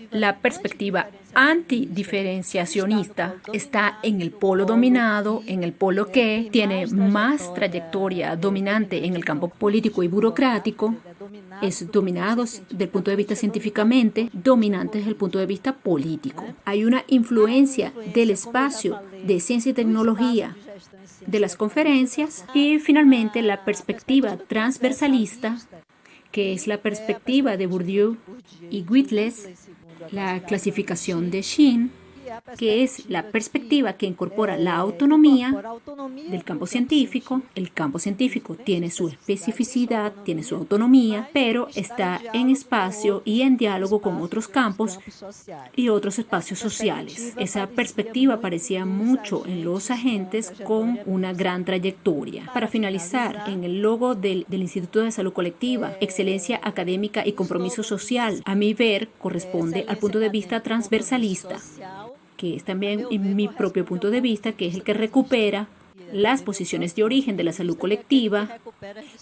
La perspectiva antidiferenciacionista está en el polo dominado, en el polo que tiene más trayectoria dominante en el campo político y burocrático, es dominado desde el punto de vista científicamente, dominante desde el punto de vista político. Hay una influencia del espacio de ciencia y tecnología, de las conferencias, y finalmente la perspectiva transversalista, que es la perspectiva de Bourdieu y Wittles, la clasificación de Shin, que es la perspectiva que incorpora la autonomía del campo científico. El campo científico tiene su especificidad, tiene su autonomía, pero está en espacio y en diálogo con otros campos y otros espacios sociales. Esa perspectiva aparecía mucho en los agentes con una gran trayectoria. Para finalizar, en el logo del Instituto de Salud Colectiva, excelencia académica y compromiso social, a mi ver, corresponde al punto de vista transversalista, que es también mi propio punto de vista, que es el que recupera las posiciones de origen de la salud colectiva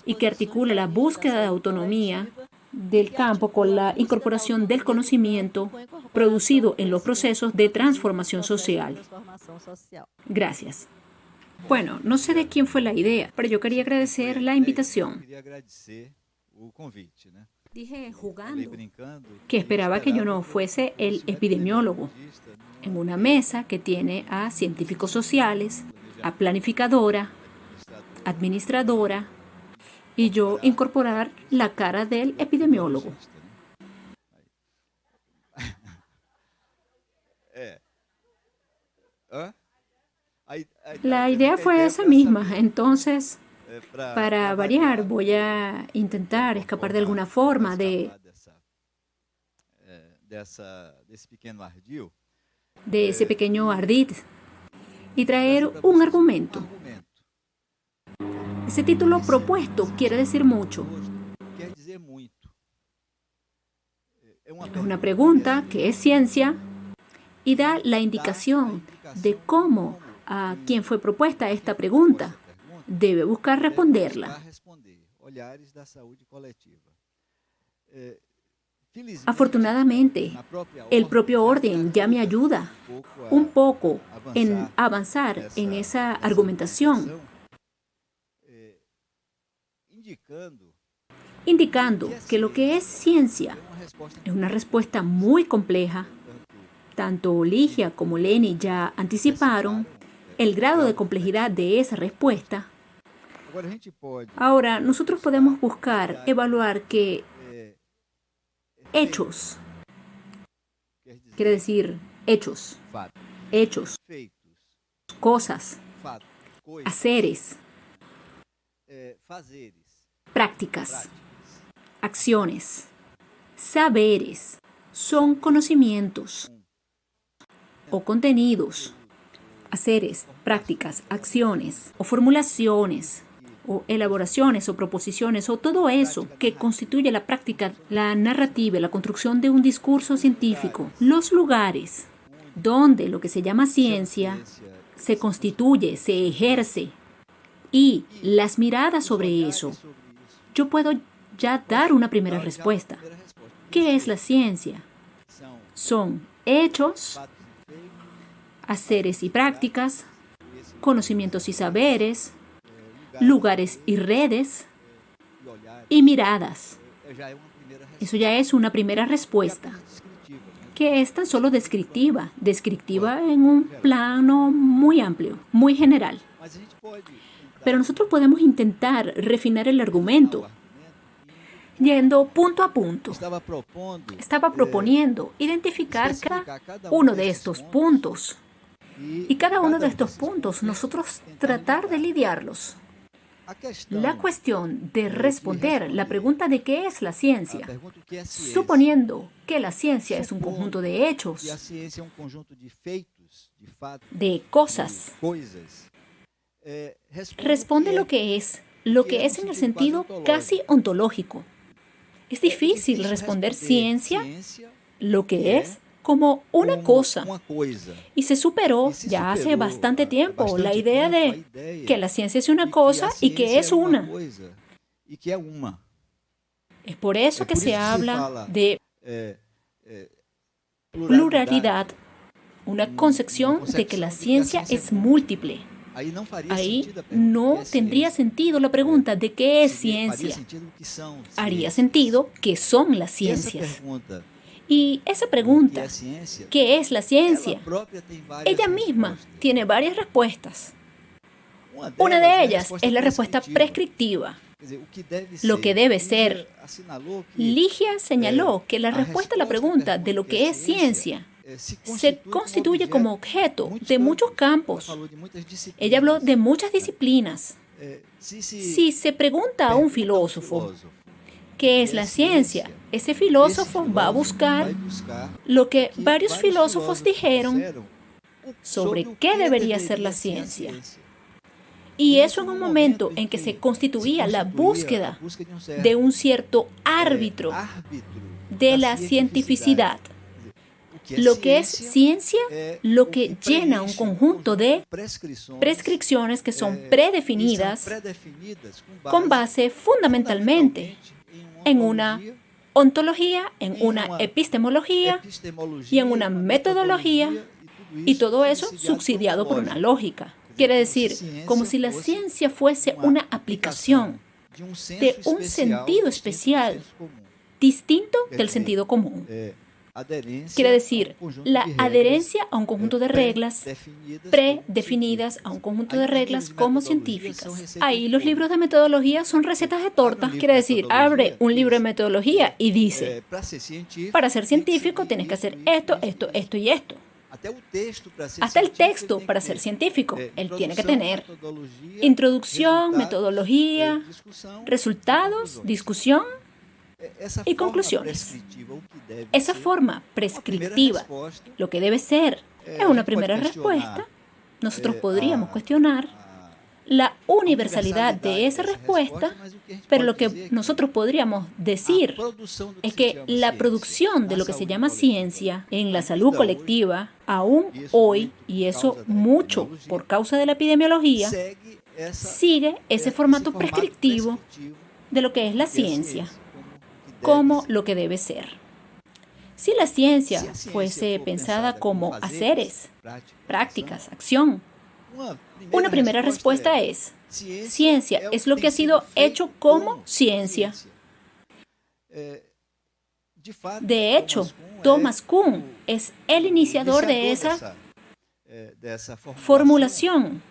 y que articula la búsqueda de autonomía del campo con la incorporación del conocimiento producido en los procesos de transformación social. Gracias. Bueno, no sé de quién fue la idea, pero yo quería agradecer la invitación. Dije jugando que esperaba que yo no fuese el epidemiólogo en una mesa que tiene a científicos sociales, a planificadora, administradora, y yo incorporar la cara del epidemiólogo. La idea fue esa misma. Entonces, para variar, voy a intentar escapar de alguna forma de ese pequeño ardid y traer un argumento. Ese título propuesto quiere decir mucho. Es una pregunta que es ciencia y da la indicación de cómo a quien fue propuesta esta pregunta debe buscar responderla. Afortunadamente, el propio orden ya me ayuda un poco en avanzar en esa argumentación, indicando que lo que es ciencia es una respuesta muy compleja. Tanto Ligia como Lenny ya anticiparon el grado de complejidad de esa respuesta. Ahora, nosotros podemos buscar, evaluar que hechos, quiere decir hechos, cosas, haceres, prácticas, acciones, saberes, son conocimientos o contenidos, haceres, prácticas, acciones o formulaciones o elaboraciones o proposiciones o todo eso que constituye la práctica, la narrativa, la construcción de un discurso científico. Los lugares donde lo que se llama ciencia se constituye, se ejerce, y las miradas sobre eso, yo puedo ya dar una primera respuesta. ¿Qué es la ciencia? Son hechos, haceres y prácticas, conocimientos y saberes, lugares y redes, y miradas. Eso ya es una primera respuesta, que es tan solo descriptiva en un plano muy amplio, muy general. Pero nosotros podemos intentar refinar el argumento, yendo punto a punto. Estaba proponiendo identificar cada uno de estos puntos. Y cada uno de estos puntos nosotros tratar de lidiarlos. La cuestión de responder la pregunta de qué es la ciencia, suponiendo que la ciencia es un conjunto de hechos, de cosas, responde lo que es en el sentido casi ontológico. Es difícil responder ciencia, lo que es, como una cosa. Y se superó ya hace bastante tiempo la idea de que la ciencia es una cosa y que es una. Es por eso que se habla de pluralidad, una concepción de que la ciencia es múltiple. Ahí no tendría sentido la pregunta de qué es ciencia. Haría sentido qué son las ciencias. Y esa pregunta, ¿qué es la ciencia? Ella misma tiene varias respuestas. Una de ellas es la respuesta prescriptiva, lo que debe ser. Ligia señaló que la respuesta a la pregunta de lo que es ciencia se constituye como objeto de muchos campos. Ella habló de muchas disciplinas. Si se pregunta a un filósofo, ¿qué es la ciencia? Ese filósofo va a buscar lo que varios filósofos dijeron sobre qué debería ser la ciencia. Y eso en un momento en que se constituía la búsqueda de un cierto árbitro de la cientificidad. Lo que es ciencia, lo que llena un conjunto de prescripciones que son predefinidas con base fundamentalmente en una ontología, en una epistemología y en una metodología, y todo eso subsidiado por una lógica. Quiere decir, como si la ciencia fuese una aplicación de un sentido especial, distinto del sentido común. Quiere decir, la adherencia a un conjunto de reglas predefinidas, a un conjunto de reglas como científicas. Ahí los libros de metodología son recetas de torta. Quiere decir, abre un libro de metodología y dice, para ser científico tienes que hacer esto, esto, esto y esto. Hasta el texto para ser científico, él tiene que tener introducción, metodología, resultados, discusión y conclusiones. Esa forma prescriptiva, lo que debe ser, es una primera respuesta. Nosotros podríamos cuestionar la universalidad de esa respuesta, pero lo que nosotros podríamos decir es que la producción de lo que se llama ciencia en la salud colectiva, aún hoy, y eso mucho por causa de la epidemiología, sigue ese formato prescriptivo de lo que es la ciencia, como lo que debe ser. Si la ciencia fuese pensada como haceres, prácticas, acción, una primera respuesta es, ciencia es lo que ha sido hecho como ciencia. De hecho, Thomas Kuhn es el iniciador de esa formulación.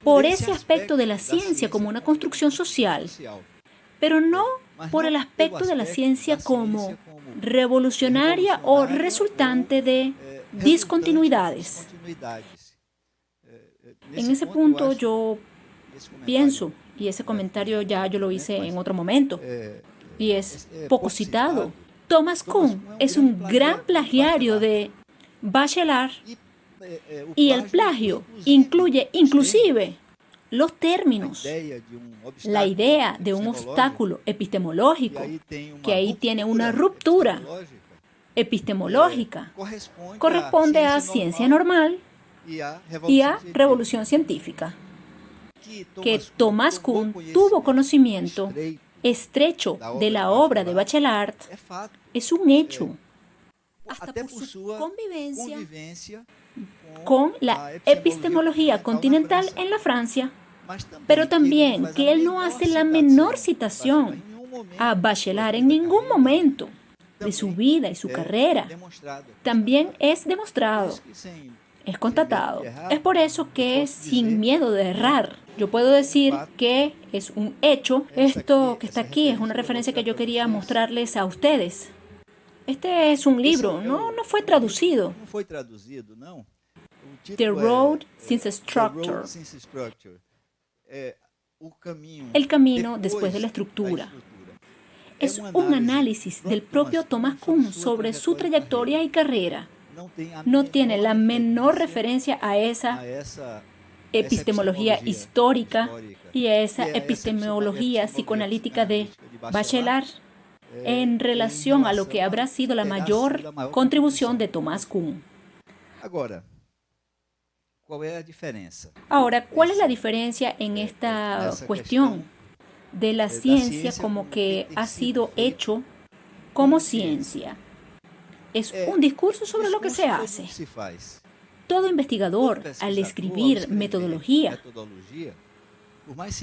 Por ese aspecto de la ciencia como una construcción social, pero no por el aspecto de la ciencia como revolucionaria o resultante de discontinuidades. En ese punto yo pienso, y ese comentario ya yo lo hice en otro momento, y es poco citado. Thomas Kuhn es un gran plagiario de Bachelard, y el plagio incluye inclusive los términos, la idea de un obstáculo epistemológico, que ahí tiene una ruptura epistemológica, corresponde a ciencia normal, y a Revolución Científica, que Thomas Kuhn tuvo conocimiento estrecho de la obra de Bachelard, es un hecho, hasta por su convivencia con la epistemología continental en la Francia, pero también que él no hace la menor citación a Bachelard en ningún momento de su vida y su carrera. También es demostrado, es constatado. Es por eso que, sin miedo de errar, yo puedo decir que es un hecho. Esto que está aquí es una referencia que yo quería mostrarles a ustedes. Este es un libro, no fue traducido. The Road Since Structure. El camino después de la estructura. Es un análisis del propio Thomas Kuhn sobre su trayectoria y carrera. No tiene la menor referencia a esa epistemología histórica y a esa epistemología psicoanalítica de Bachelard en relación a lo que habrá sido la mayor contribución de Thomas Kuhn. Ahora, ¿cuál es la diferencia en esta cuestión de la ciencia como que ha sido hecho como ciencia? Es un discurso sobre lo que se hace. Todo investigador, al escribir metodología,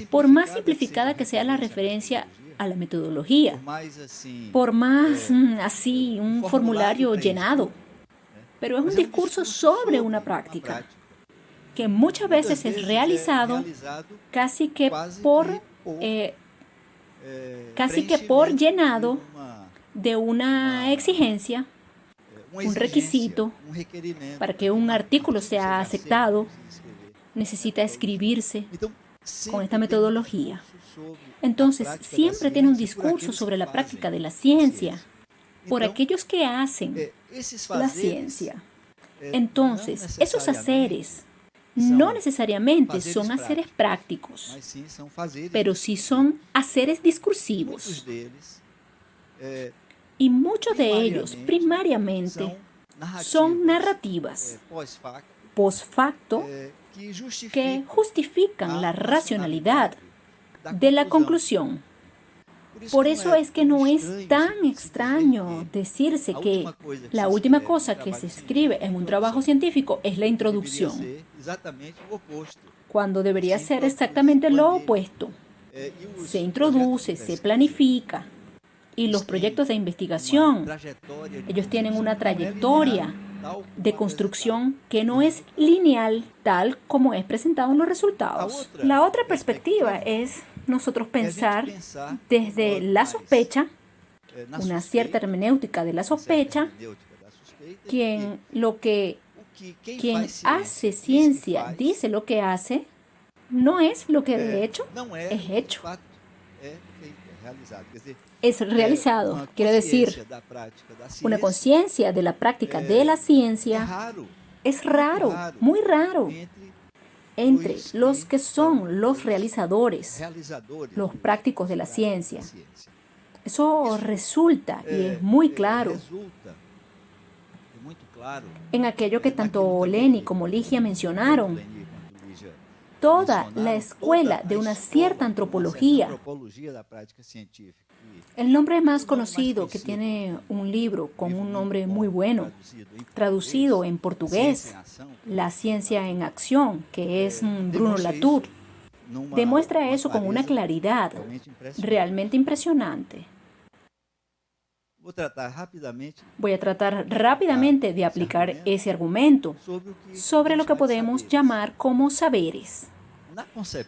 por más simplificada que sea la referencia a la metodología, por más así un formulario llenado, pero es un discurso sobre una práctica que muchas veces es realizado casi que por llenado de una exigencia, un requisito para que un artículo sea aceptado, necesita escribirse con esta metodología. Entonces, siempre tiene un discurso sobre la práctica de la ciencia por aquellos que hacen la ciencia. Entonces, esos haceres no necesariamente son haceres prácticos, pero sí son haceres discursivos. Y muchos de ellos, primariamente, son narrativas post facto que justifican la racionalidad de la conclusión. Por eso es que no es tan extraño decirse que la última cosa que se escribe en un trabajo científico es la introducción, cuando debería ser exactamente lo opuesto. Se introduce, se planifica, y los proyectos de investigación, ellos tienen una trayectoria de construcción que no es lineal, tal como es presentado en los resultados. La otra perspectiva es nosotros pensar desde la sospecha, una cierta hermenéutica de la sospecha, quien hace ciencia dice lo que hace, no es lo que de hecho es hecho. Es realizado, quiere decir, una conciencia de la práctica de la ciencia es raro, muy raro, entre los que son los realizadores, los prácticos de la ciencia. Eso resulta y es muy claro en aquello que tanto Lenny como Ligia mencionaron. Toda la escuela de una cierta antropología. El nombre más conocido que tiene un libro con un nombre muy bueno, traducido en portugués, La ciencia en acción, que es Bruno Latour, demuestra eso con una claridad realmente impresionante. Voy a tratar rápidamente de aplicar ese argumento sobre lo que podemos llamar como saberes.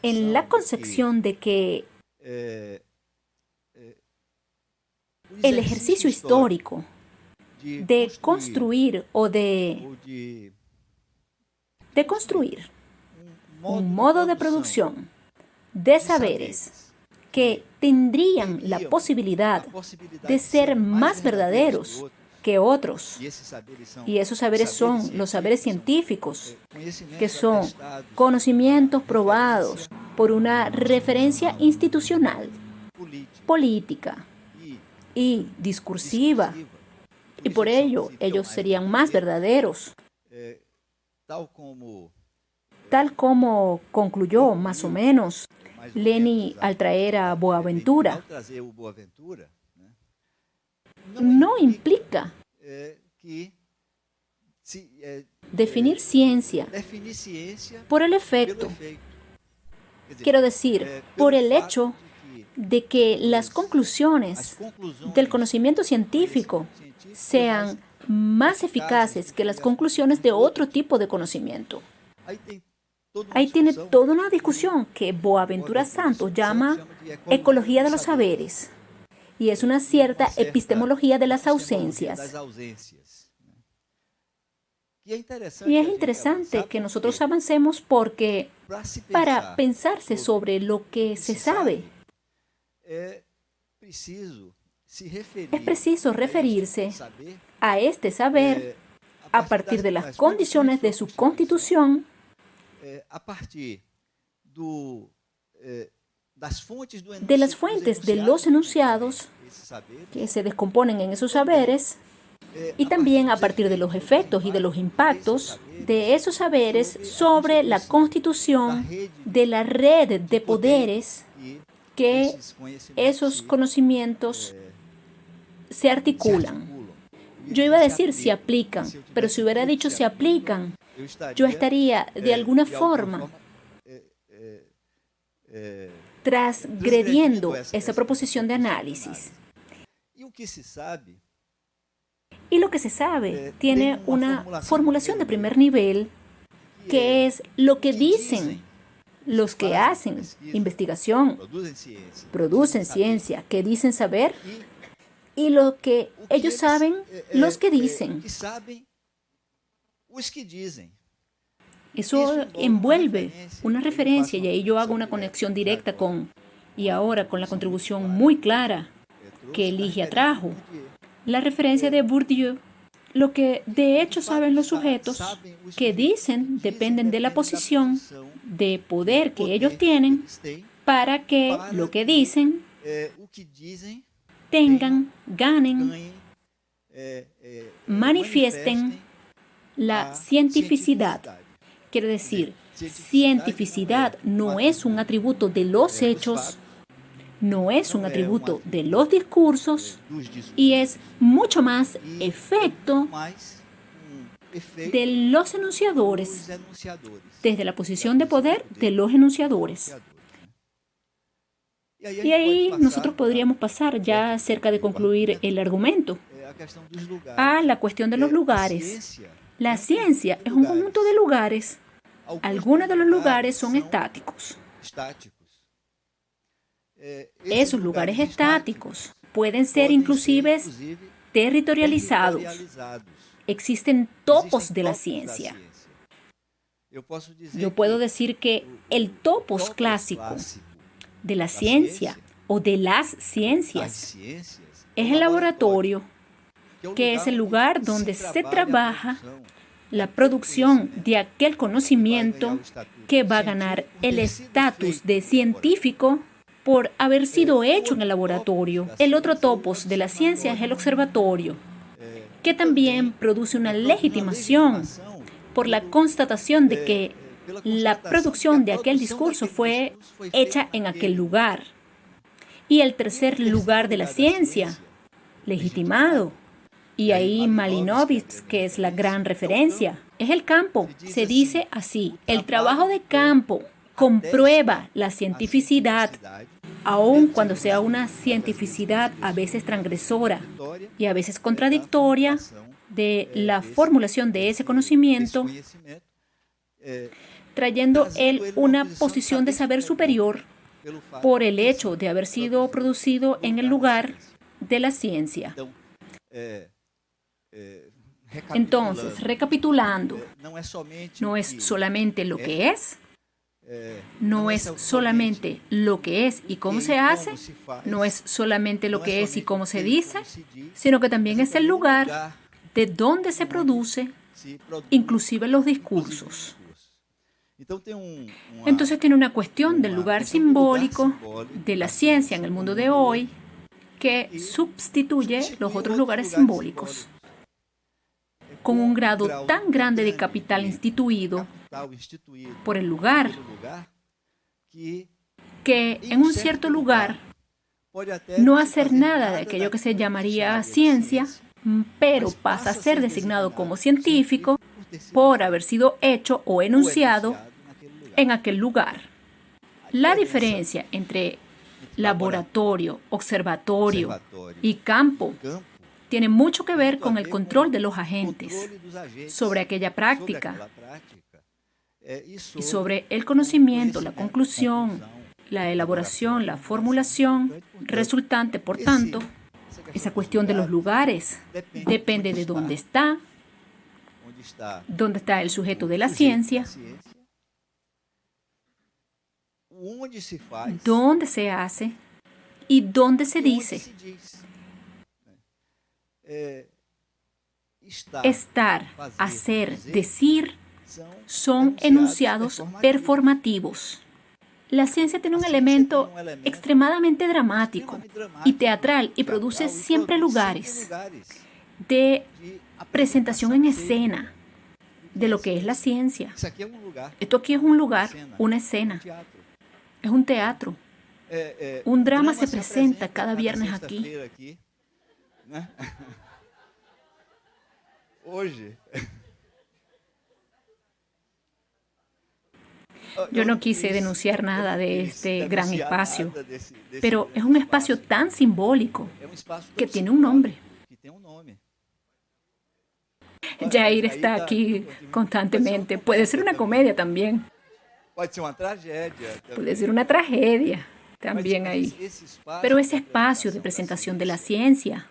En la concepción de que el ejercicio histórico de construir o de construir un modo de producción de saberes que tendrían la posibilidad de ser más verdaderos que otros. Y esos saberes son los saberes científicos, que son conocimientos probados por una referencia institucional, política y discursiva. Y por ello, ellos serían más verdaderos. Tal como concluyó más o menos Lenin al traer a Boaventura, no implica definir ciencia por el efecto. Quiero decir, por el hecho de que las conclusiones del conocimiento científico sean más eficaces que las conclusiones de otro tipo de conocimiento. Ahí tiene toda una discusión que Boaventura Santos llama ecología de los saberes, y es una cierta epistemología de las ausencias. Y es interesante que nosotros avancemos porque para pensarse sobre lo que se sabe, es preciso referirse a este saber a partir de las condiciones de su constitución, de las fuentes de los enunciados que se descomponen en esos saberes, y también a partir de los efectos y de los impactos de esos saberes sobre la constitución de la red de poderes que esos conocimientos se articulan. Yo iba a decir se aplican, pero si hubiera dicho se aplican, yo estaría de alguna forma transgrediendo esa proposición de análisis. Y lo que se sabe tiene una formulación de primer nivel, que es lo que dicen los que hacen investigación, producen ciencia, que dicen saber, y lo que ellos saben, los que dicen. Eso envuelve una referencia, y ahí yo hago una conexión directa y ahora con la contribución muy clara que Ligia trajo, la referencia de Bourdieu. Lo que de hecho saben los sujetos que dicen dependen de la posición de poder que ellos tienen para que lo que dicen tengan, ganen, manifiesten la cientificidad. Quiere decir, cientificidad no es un atributo de los hechos, no es un atributo de los discursos, y es mucho más efecto de los enunciadores, desde la posición de poder de los enunciadores. Y ahí nosotros podríamos pasar, ya cerca de concluir el argumento, a la cuestión de los lugares. La ciencia es un conjunto de lugares. Algunos de los lugares son estáticos. Esos lugares estáticos pueden ser inclusive territorializados. Existen topos de la ciencia. Yo puedo decir que el topos clásico de la ciencia o de las ciencias es el laboratorio, que es el lugar donde se trabaja la producción de aquel conocimiento que va a ganar el estatus de científico por haber sido hecho en el laboratorio. El otro topos de la ciencia es el observatorio, que también produce una legitimación por la constatación de que la producción de aquel discurso fue hecha en aquel lugar. Y el tercer lugar de la ciencia, legitimado, y ahí Malinowitz, que es la gran referencia, es el campo. Se dice así, el trabajo de campo comprueba la cientificidad, aun cuando sea una cientificidad a veces transgresora y a veces contradictoria de la formulación de ese conocimiento, trayendo él una posición de saber superior por el hecho de haber sido producido en el lugar de la ciencia. Entonces, recapitulando, no es solamente lo que es, no es solamente lo que es y cómo se hace, no es solamente lo que es y cómo se dice, sino que también es el lugar de donde se produce, inclusive los discursos. Entonces tiene una cuestión del lugar simbólico de la ciencia en el mundo de hoy que sustituye los otros lugares simbólicos. con un grado tan grande de capital instituido por el lugar, que en un cierto lugar no hacer nada de aquello que se llamaría ciencia, pero pasa a ser designado como científico por haber sido hecho o enunciado en aquel lugar. La diferencia entre laboratorio, observatorio y campo tiene mucho que ver con el control de los agentes sobre aquella práctica y sobre el conocimiento, la conclusión, la elaboración, la formulación resultante. Por tanto, esa cuestión de los lugares depende de dónde está el sujeto de la ciencia, dónde se hace y dónde se dice. Estar, hacer, decir son enunciados performativos. La ciencia tiene un elemento extremadamente dramático y teatral y produce siempre lugares de presentación en escena de lo que es la ciencia. Esto aquí es un lugar, una escena, es un teatro. Un drama se presenta cada viernes aquí. Yo no quise denunciar nada de este gran espacio, pero es un espacio tan simbólico que tiene un nombre. Jair está aquí constantemente. Puede ser una comedia también. Puede ser una tragedia también ahí. Pero ese espacio de presentación de la ciencia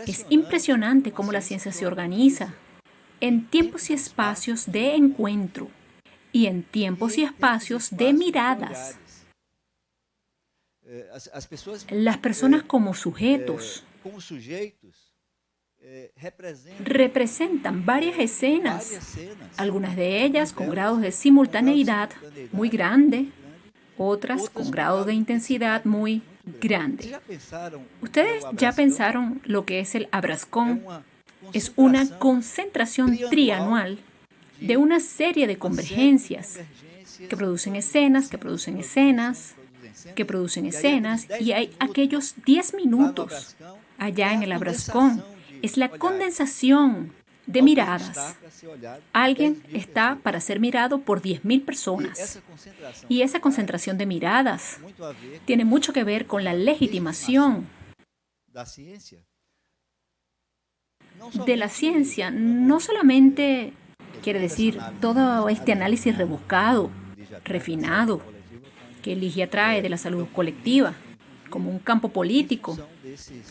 es impresionante cómo la ciencia se organiza en tiempos y espacios de encuentro y en tiempos y espacios de miradas. Las personas como sujetos representan varias escenas, algunas de ellas con grados de simultaneidad muy grande, otras con grados de intensidad muy grande. ¿Ustedes ya pensaron lo que es el Abrascón? Es una concentración trianual de una serie de convergencias que producen escenas, que producen escenas, que producen escenas, y hay aquellos 10 minutos allá en el Abrascón. Es la condensación de miradas. Alguien está para ser mirado por 10.000 personas. Y esa concentración de miradas tiene mucho que ver con la legitimación de la ciencia. No solamente quiere decir todo este análisis rebuscado, refinado, que Ligia trae de la salud colectiva como un campo político,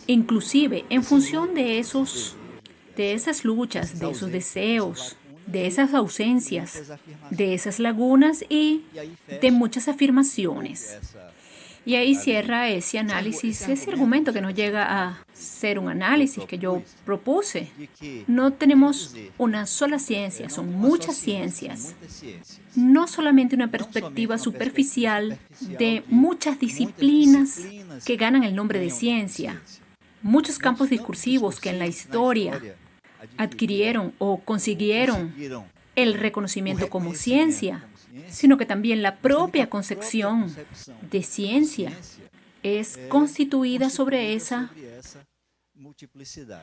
inclusive en función de esas luchas, de esos deseos, de esas ausencias, de esas lagunas y de muchas afirmaciones. Y ahí cierra ese análisis, ese argumento que nos llega a ser un análisis que yo propuse. No tenemos una sola ciencia, son muchas ciencias. No solamente una perspectiva superficial de muchas disciplinas que ganan el nombre de ciencia. Muchos campos discursivos que en la historia adquirieron o consiguieron el reconocimiento como ciencia, sino que también la propia concepción de ciencia es constituida sobre esa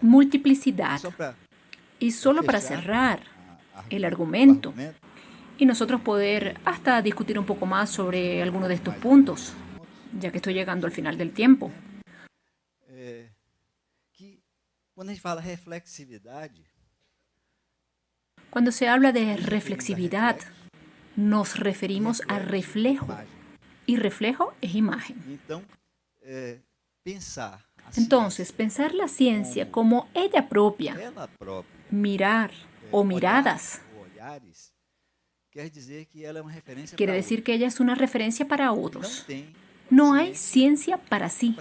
multiplicidad. Y solo para cerrar el argumento, y nosotros poder hasta discutir un poco más sobre alguno de estos puntos, ya que estoy llegando al final del tiempo. Cuando se habla de reflexividad, nos referimos a reflejo, y reflejo es imagen. Entonces, pensar la ciencia como ella propia, mirar o miradas, quiere decir que ella es una referencia para otros. No hay ciencia para sí.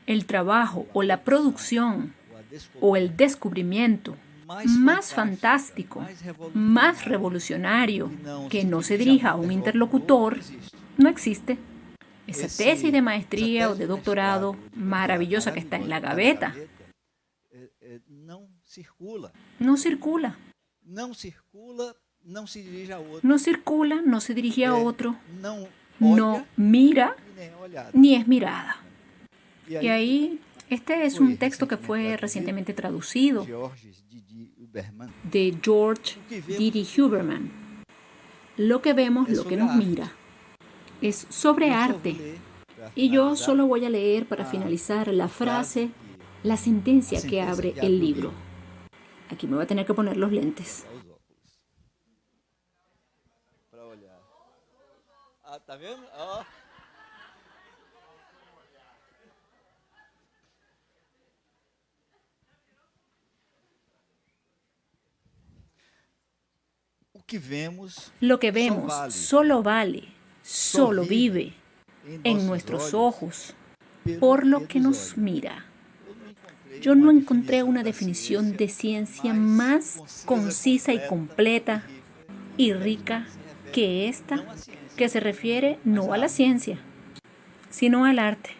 El trabajo o la producción o el descubrimiento más fantástico, más revolucionario, que no se dirija a un interlocutor, no existe. esa tesis de maestría o de doctorado maravillosa que está en la gaveta no circula. No circula, no se dirige a otro, no mira ni es mirada. Y ahí, este es un texto que fue recientemente traducido de George Didi Huberman. Lo que vemos, lo que nos mira. Es sobre arte. Y yo solo voy a leer para finalizar la frase, la sentencia que abre el libro. Aquí me voy a tener que poner los lentes. Lo que vemos solo vale, solo vive en nuestros ojos, por lo que nos mira. Yo no encontré una definición de ciencia más concisa y completa y rica que esta, que se refiere no a la ciencia, sino al arte.